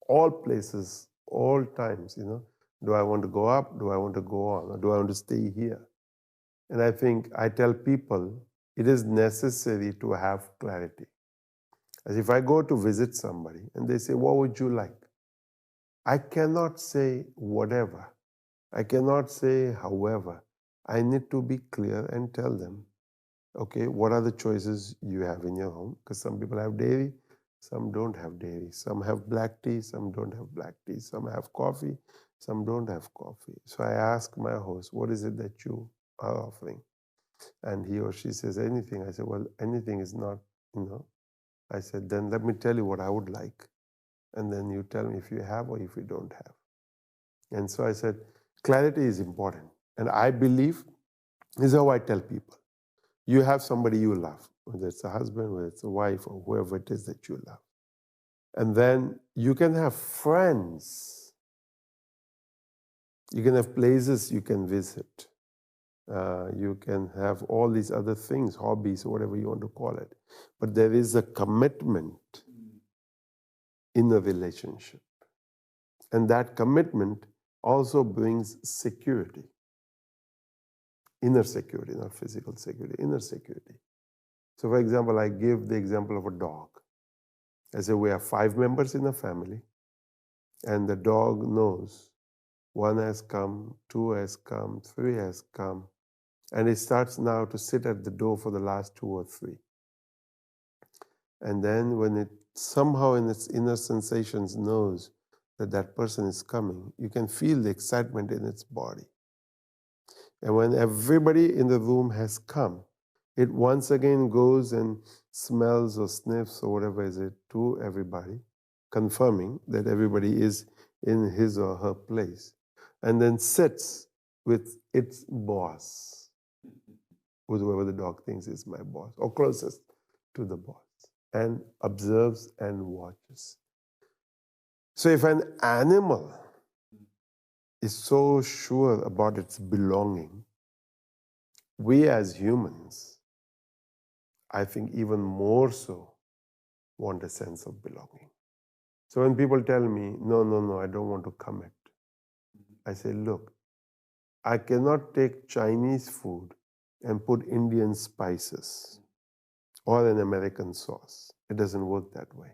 all places, all times, Do I want to go up? Do I want to go on? Or do I want to stay here? And I think I tell people it is necessary to have clarity. As if I go to visit somebody and they say, what would you like? I cannot say whatever. I cannot say however. I need to be clear and tell them, okay, what are the choices you have in your home? Because some people have dairy, some don't have dairy. Some have black tea, some don't have black tea. Some have coffee, some don't have coffee. So I ask my host, what is it that you are offering? And he or she says anything. I said, well, anything is not, I said, then let me tell you what I would like. And then you tell me if you have or if you don't have. And so I said, clarity is important. And I believe, this is how I tell people. You have somebody you love, whether it's a husband, whether it's a wife, or whoever it is that you love. And then you can have friends. You can have places you can visit. You can have all these other things, hobbies, or whatever you want to call it. But there is a commitment in a relationship. And that commitment also brings security. Inner security, not physical security, inner security. So for example, I give the example of a dog. I say we have 5 members in a family, and the dog knows 1 has come, 2 has come, 3 has come, and it starts now to sit at the door for the last 2 or 3. And then when it somehow in its inner sensations knows that that person is coming, you can feel the excitement in its body. And when everybody in the room has come, it once again goes and smells or sniffs or whatever is it to everybody, confirming that everybody is in his or her place, and then sits with its boss, with whoever the dog thinks is my boss, or closest to the boss, and observes and watches. So if an animal is so sure about its belonging, we as humans, I think even more so, want a sense of belonging. So when people tell me, no, I don't want to commit, I say, look, I cannot take Chinese food and put Indian spices or an American sauce. It doesn't work that way.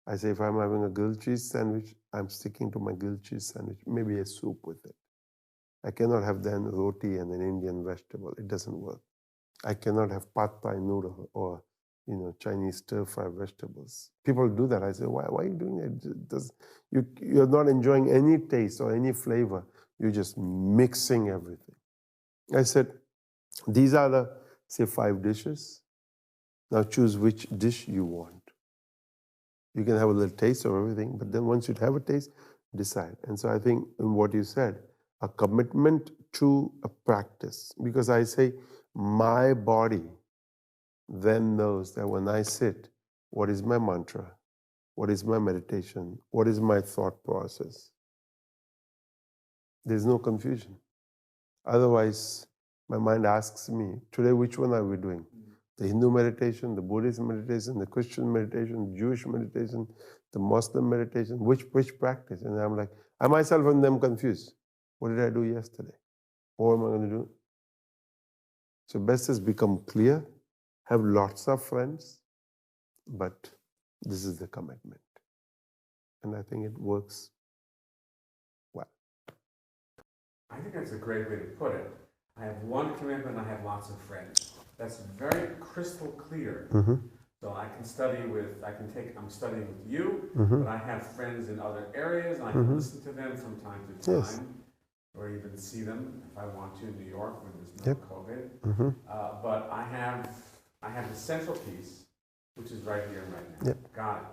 I say, if I'm having a grilled cheese sandwich, I'm sticking to my grilled cheese sandwich, maybe a soup with it. I cannot have then roti and an Indian vegetable. It doesn't work. I cannot have pad thai noodle or Chinese stir-fry vegetables. People do that. I say, why are you doing it? You're not enjoying any taste or any flavor. You're just mixing everything. I said, these are the, say, 5 dishes. Now choose which dish you want. You can have a little taste of everything, but then once you have a taste, decide. And so I think in what you said, a commitment to a practice. Because I say, my body then knows that when I sit, what is my mantra? What is my meditation? What is my thought process? There's no confusion. Otherwise, my mind asks me, today, which one are we doing? The Hindu meditation, the Buddhist meditation, the Christian meditation, the Jewish meditation, the Muslim meditation, which practice? And I'm like, I myself and them confused. What did I do yesterday? What am I going to do? So best is become clear, have lots of friends, but this is the commitment. And I think it works well. I think that's a great way to put it. I have one commitment, I have lots of friends. That's very crystal clear. Mm-hmm. So I can study with, I'm studying with you, Mm-hmm. but I have friends in other areas, and I can listen to them from time to time, Yes. or even see them if I want to in New York when there's no Yep. COVID. Mm-hmm. But I have the central piece, which is right here and right now. Yep. Got it.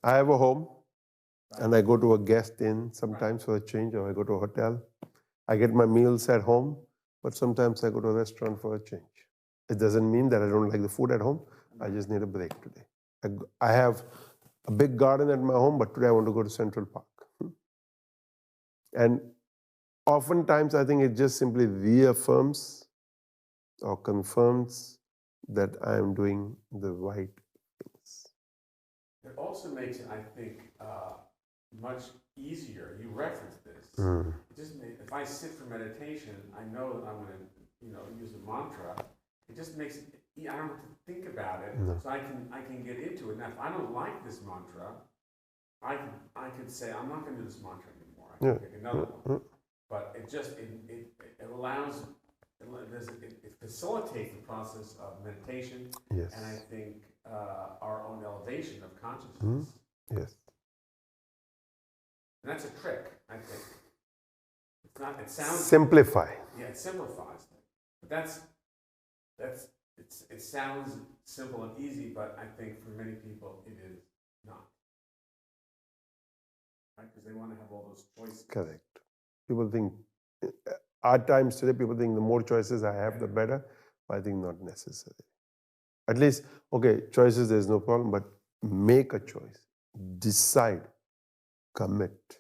I have a home, and I go to a guest inn sometimes for a change, or I go to a hotel. I get my meals at home, but sometimes I go to a restaurant for a change. It doesn't mean that I don't like the food at home. I just need a break today. I have a big garden at my home, but today I want to go to Central Park. And oftentimes I think it just simply reaffirms or confirms that I am doing the right things. It also makes it, I think, much easier. You referenced this. It just if I sit for meditation, I know that I'm going to, use a mantra. It just makes it. I don't have to think about it, so I can get into it. Now, if I don't like this mantra, I could say I'm not going to do this mantra anymore. I can pick another one. But it just it allows. It facilitates the process of meditation, Yes. and I think our own elevation of consciousness. Yes. And that's a trick, I think. It's not. It sounds Simplify. Yeah, it simplifies it. But it sounds simple and easy, but I think for many people it is not. Right? Because they want to have all those choices. Correct. People think, at times today, people think the more choices I have, the better. But I think not necessary. At least, okay, choices, there's no problem, but make a choice. Decide. Commit.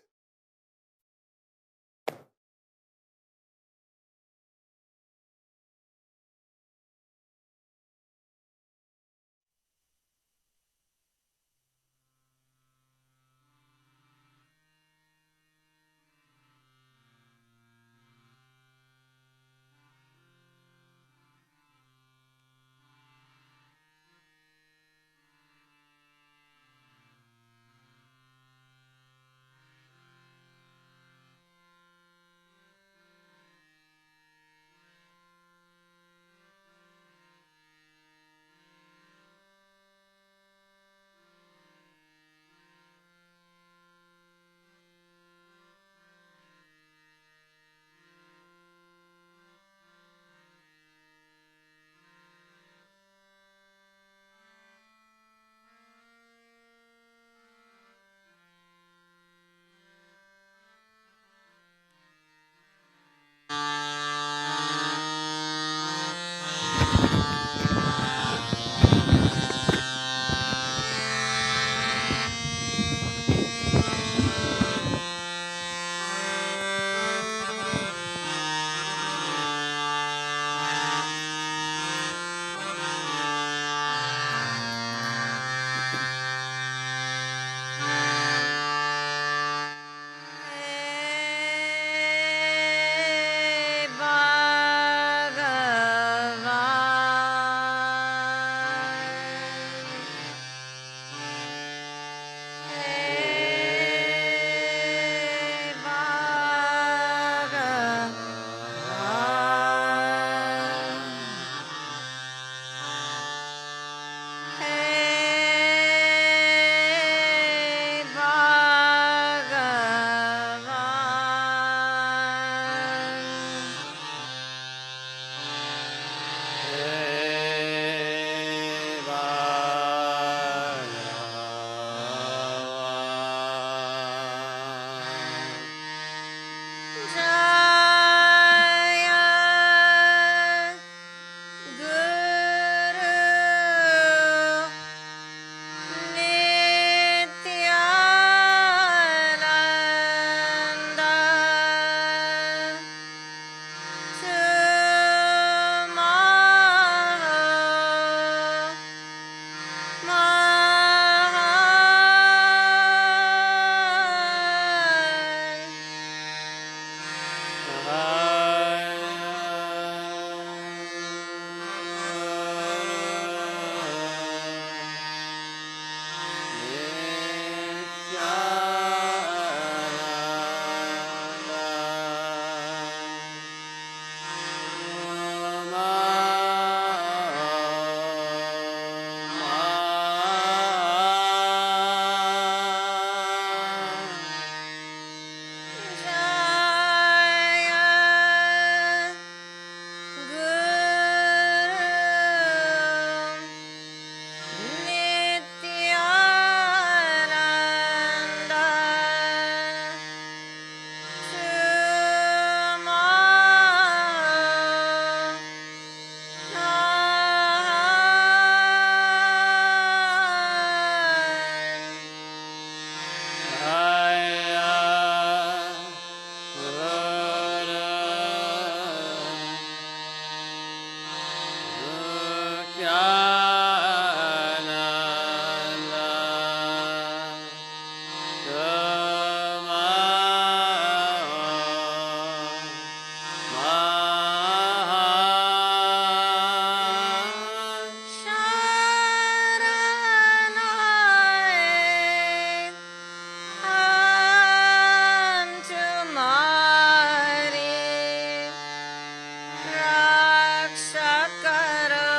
Raksha karo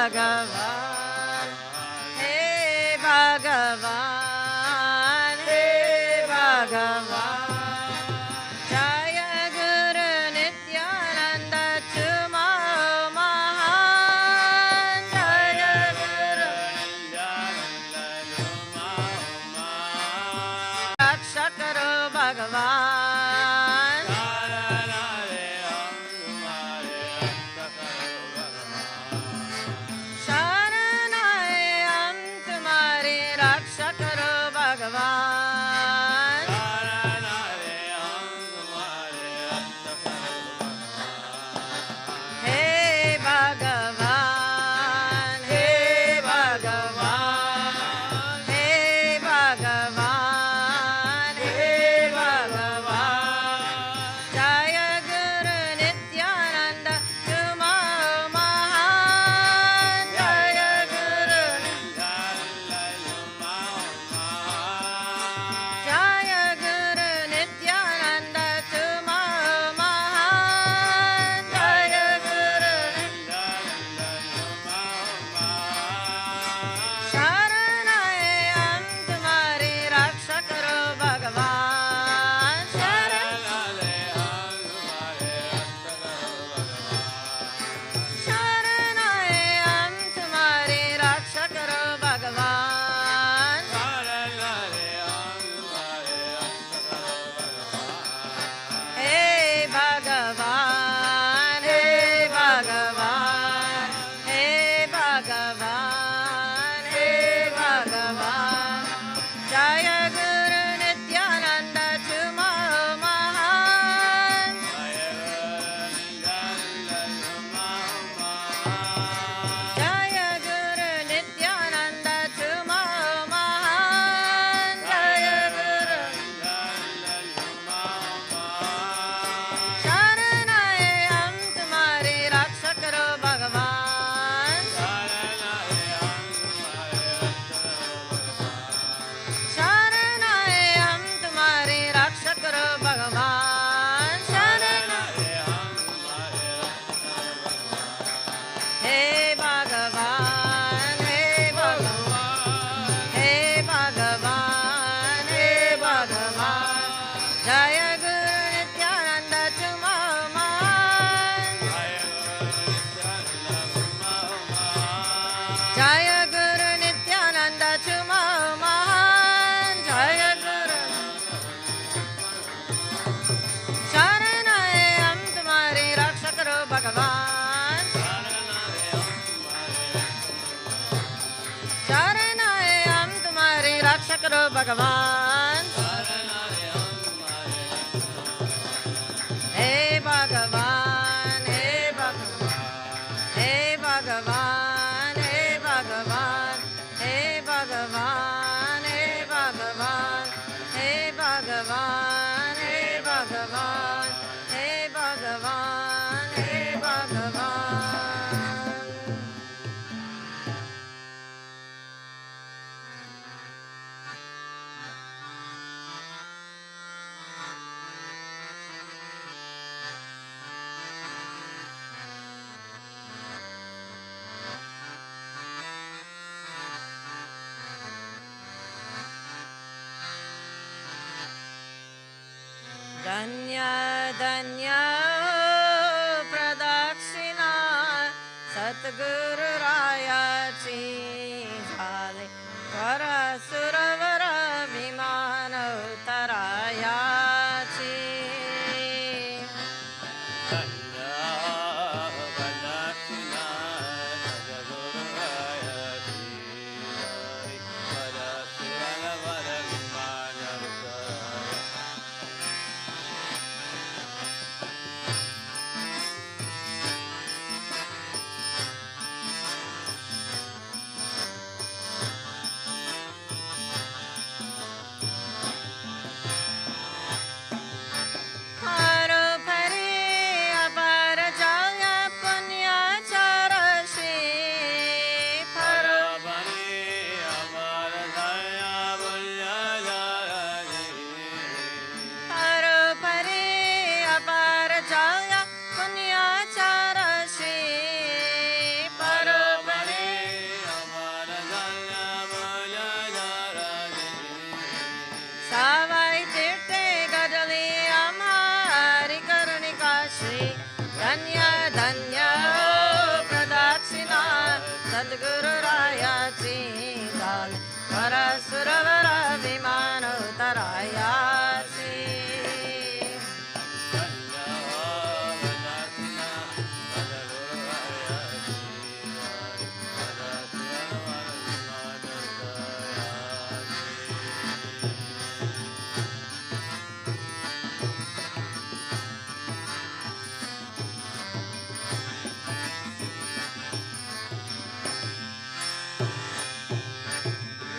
Bhagavan, Hey Bhagavan, Hey Bhagavan. Jaya Guru Nityananda Tumaro Mahan. Jaya Guru Raksha Karo Bhagavan. Sharanayam Tumhari Raksha Karo Bhagavan. Hey Bhagavan, Hey Bhagavan, Hey Bhagavan, Hey Bhagavan. Jaya Guru Nityananda Tumaro Mahan. Jaya Guru Jaya Guru Nityananda Tumaro Mahan. Jaya Guru Sharanayam Tumhari Raksha Karo Bhagavan. Sharanayam Tumhari Raksha Karo Bhagavan. Hey Bhagavan, Hey Bhagavan, Hey Bhagavan, Hey Bhagavan. Jaya Guru Nityananda Tumaro Mahan. Jaya Guru Nityananda Tumaro Mahan. Jaya Guru Sharanayam Tumhari Raksha Karo Bhagavan. Sharanayam Tumhari Raksha Karo Bhagavan. Hey Bhagavan, Hey Bhagavan, Hey Bhagavan, Hey Bhagavan. Jaya Guru Nityananda Tumaro Mahan. Jaya Guru Nityananda Tumaro Mahan. Jaya Guru Sharanayam Tumhari Raksha Karo Bhagavan. Sharanayam Tumhari Raksha Karo Bhagavan. Hey Bhagavan, Hey Bhagavan, Hey Bhagavan, Hey Bhagavan, Hey Bhagavan, Hey Bhagavan, Hey Bhagavan, Hey Bhagavan, Hey Bhagavan, Hey Bhagavan. Danya Danya Pradakshina Satguru Raya Chi Jale Vara Suravara Vimana Uttaraya Chi. सद्गुरुरायाची गाल वरसुरवर विमान उतरायाची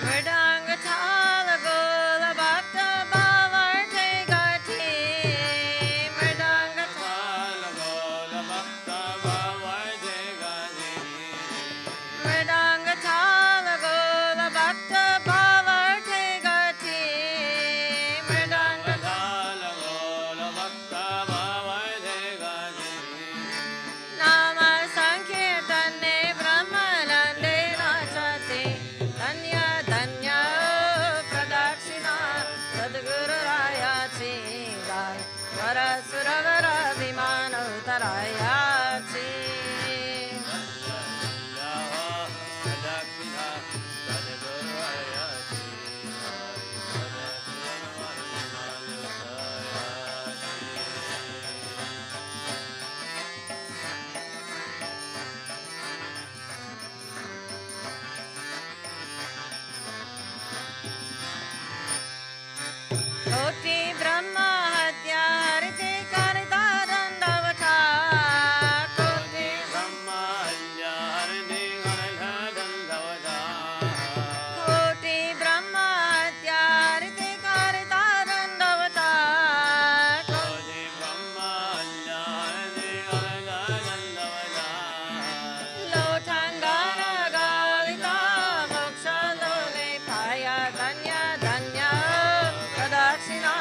मृदंग थाल गोल भक्त बावर्ते गठी मृदंग थाल गोल भक्त बावर्ते गठी मृदंग थाल गोल भक्त बावर्ते गठी मृदंग थाल गोल भक्त बावर्ते गठी नाम संकीर्तने ब्रह्मानंदे नाचते धन्य धन्य प्रदक्षिणा सद्गुरुरायाची गाल वरसुरवर विमान उतरायाची कोटि ब्रह्म हत्या हरिते करता दंडवता कोटि ब्रह्म हत्या हरिते करता दंडवता कोटि ब्रह्म हत्या हरिते करता दंडवता कोटि ब्रह्म हत्या हरिते करता दंडवता लोटांगन गालिता मोक्ष लोले पाया धन्य धन्य प्रदक्षिणा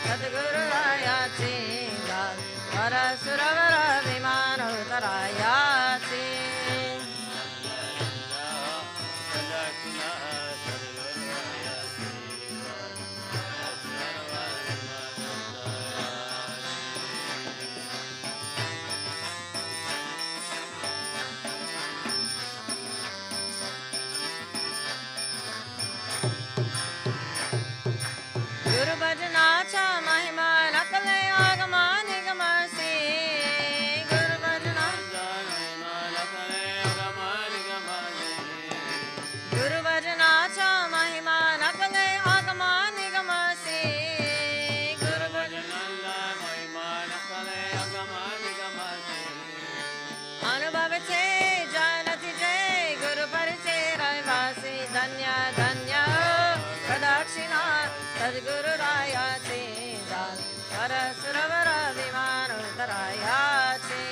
सद्गुरुरायाची गाल वरसुरवर विमान उतरायाची गुरु भजनाचा महिमा नकले आगमा निगमसी गुरु भजनाचा महिमा नकले आगमा निगमसी गुरु भजनाचा महिमा नकले आगमा निगमसी गुरु भजनाचा महिमा नकले आगमा निगमसी अनुभवते जानति जय गुरु परिचय रहिवासी धन्य धन्य प्रदक्षिणा सद्गुरुरायाची गाल वरसुरवर विमान उतरायाची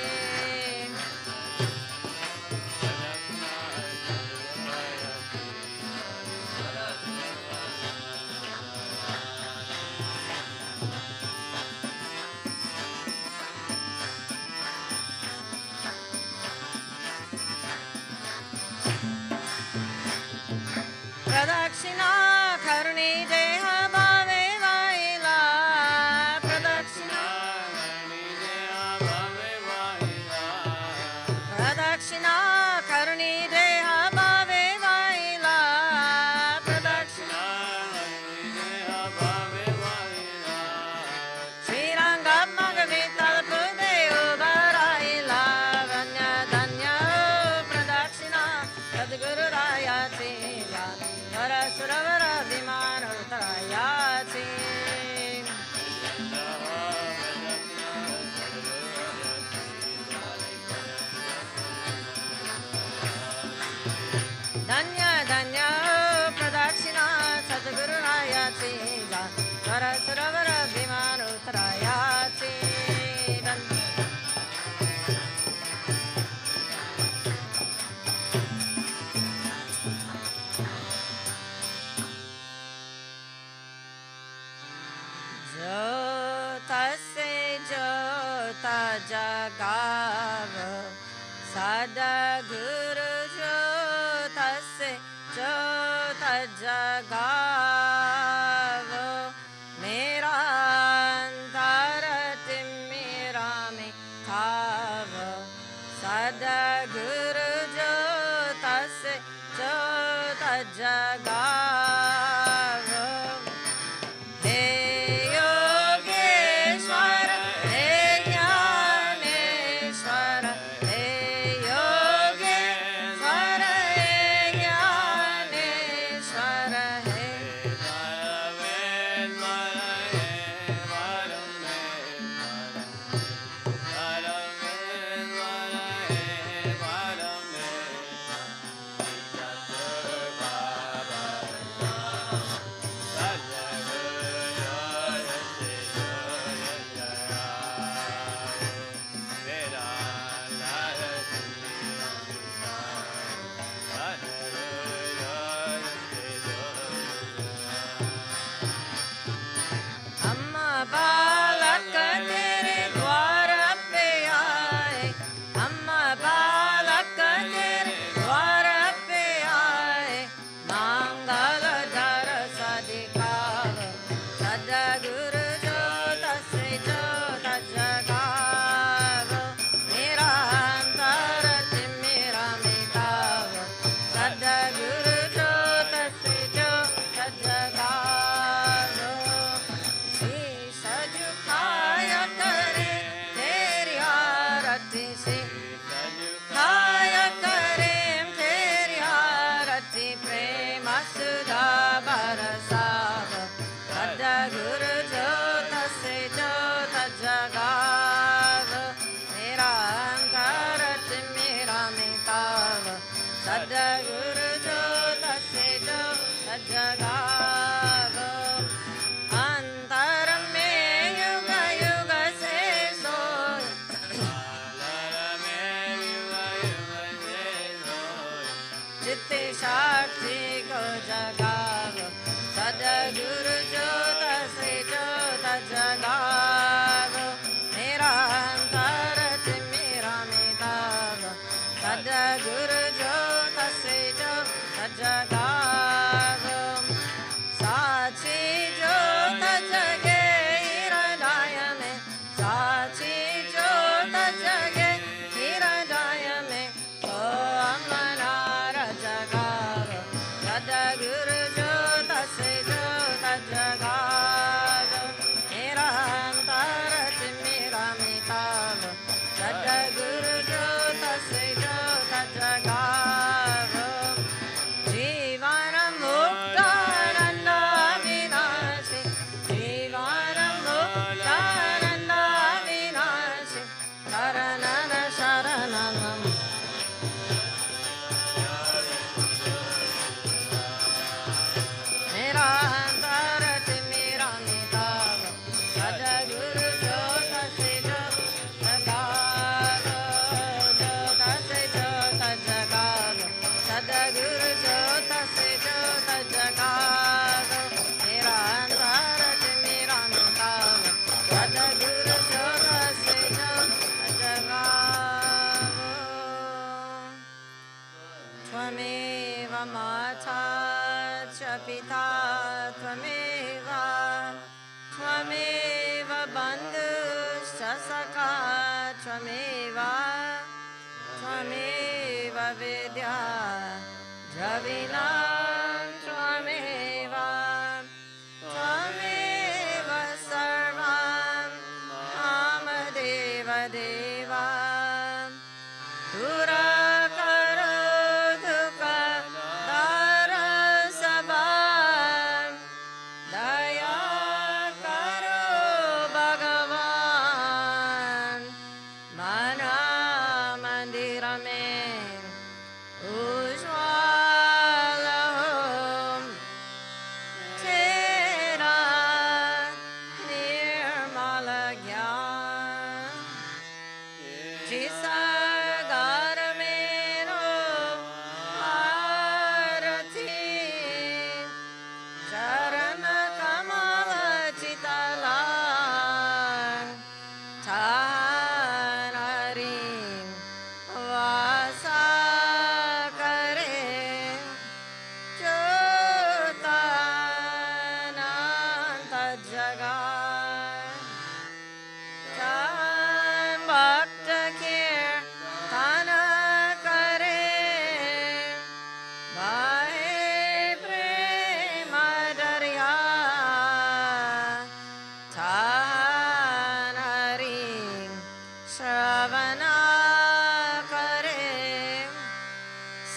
प्रदक्षिणा करुणी देह भावे वाहिला प्रदक्षिणा करुणी देह भावे वाहिला प्रदक्षिणा करुणी देह भावे वाहिला प्रदक्षिणा करुणी देह भावे वाहिला श्रीरंग मग वितल्प देव भराइला धन्य धन्य प्रदक्षिणा सद्गुरुरायाची गाल वरसुरवर विमान उतरायाची धन्य धन्य प्रदक्षिणा सद्गुरुरायाची गाल वरसुरवर विमान उतरायाची ज्योतसे ज्योता जगाव सद्गुरु ज्योतसे ज्योता जगाव मेरा अंतर तिमिरा में खाव सद्गुरु ज्योतसे Sadguru Jyota Sejo Sajagaro Sachi Jyota Jage Hiradaya Me Sachi Jyota Jage Hiradaya Me Amanara Jagaro Sadguru Jyota Sejo Sajagaro Nirantara Timira Mitalo Sadguru Jyota Sejo Sajagaro Jivana Muktananda Vinashi Jivana Muktananda Vinashi Sharanana Sharananam Nirantara Timira Mitalo Sadguru Jyota Sejo Sajagaro Jyota Sejo Sajagaro Sadguru Jyota Sejo Sajagaro Nirantara Timira Mitalo Sadguru Jyota Sejo Sajagaro Tvameva Mata Cha Pita Tvameva Tvameva Bandhu Cha Sakha Tvameva Tvameva Vidya Dravina Tvameva Tvameva Sarvam Mama Deva Deva Pura Karo Dukha Dara Sabha Daya Karo Bhagavan Mana Mandira Mein Ujjwala Hom Tera Nirmala Gyan Jisagar Mero Arati Charana Kamala Chitalang Tanarim Vasa Kare Jotananta Jagat Tan Bhakta Kir Tana Kare Bhae Prema Darya Tanarim Shravana Kare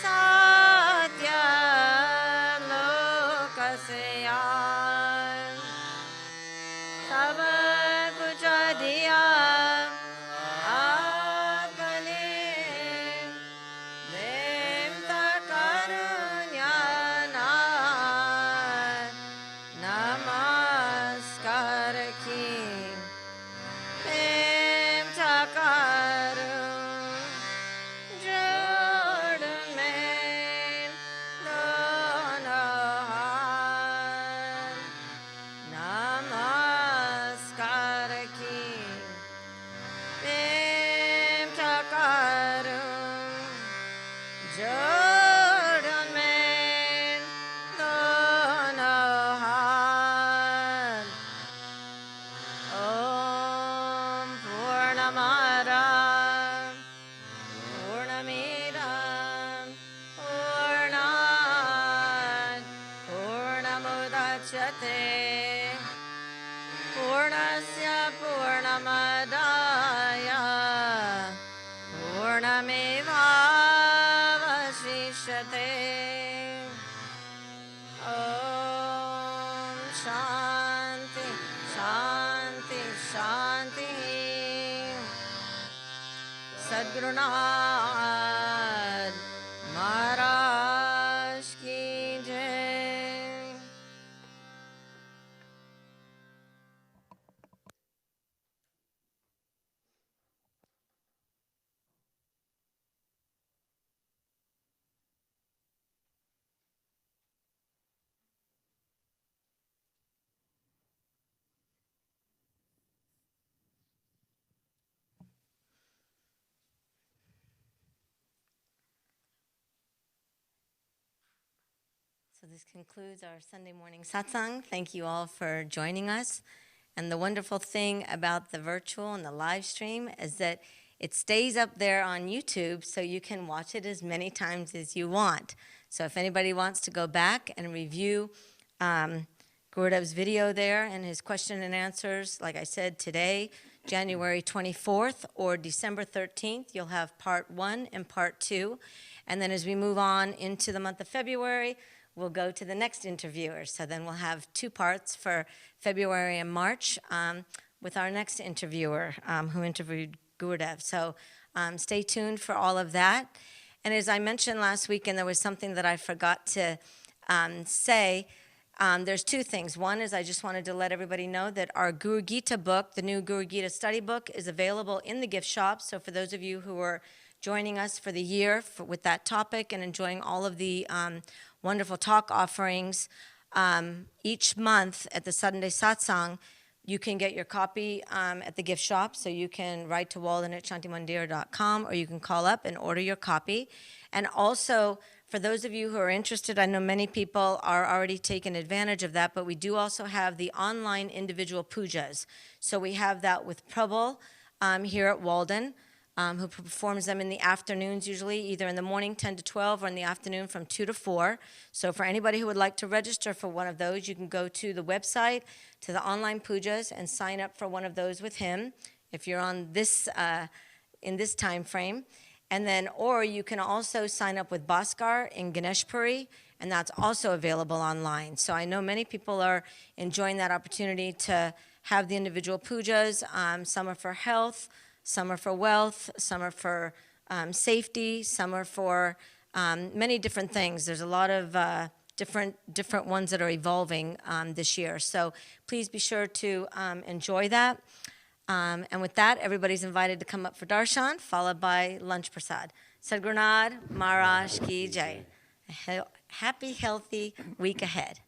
Satya Lokasyan Sab kuch diya aapne Devta karunya namaskar ki Devta karun jod mein dono haath Namaskar ki Devta karun jodon mein dono haath Om Purnamada Purnamidam Purnat Purnamudachyate Purnasya Purnamadaya Purnamevavashishyate Om Shanti Shanti Shanti Sadgurunath Maharaj ki jai So this concludes our Sunday morning satsang. Thank you all for joining us. And the wonderful thing about the virtual and the live stream is that it stays up there on YouTube, so you can watch it as many times as you want. So if anybody wants to go back and review Gurudev's video there and his question and answers, like I said, today, January 24th or December 13th, you'll have part 1 and part 2. And then as we move on into the month of February, we'll go to the next interviewer. So then we'll have 2 parts for February and March with our next interviewer who interviewed Gurudev. So stay tuned for all of that. And as I mentioned last week, and there was something that I forgot to say, there's 2 things. One is I just wanted to let everybody know that our Guru Gita book, the new Guru Gita study book, is available in the gift shop. So for those of you who are joining us for the year with that topic and enjoying all of the wonderful talk offerings each month at the Sunday Satsang, you can get your copy at the gift shop. So you can write to Walden at shantimandir.com, or you can call up and order your copy. And also, for those of you who are interested, I know many people are already taking advantage of that, but we do also have the online individual pujas. So we have that with Prabal here at Walden, who performs them in the afternoons usually, either in the morning 10 to 12 or in the afternoon from 2 to 4. So for anybody who would like to register for one of those, you can go to the website, to the online pujas, and sign up for one of those with him if you're on this in this time frame. And then, or you can also sign up with Bhaskar in Ganeshpuri, and that's also available online. So I know many people are enjoying that opportunity to have the individual pujas. Some are for health, some are for wealth, some are for safety, some are for many different things. There's a lot of different ones that are evolving this year. So please be sure to enjoy that. And with that, everybody's invited to come up for darshan, followed by lunch prasad. Sadhgurunad Maharaj Ki Jai. A happy, healthy week ahead.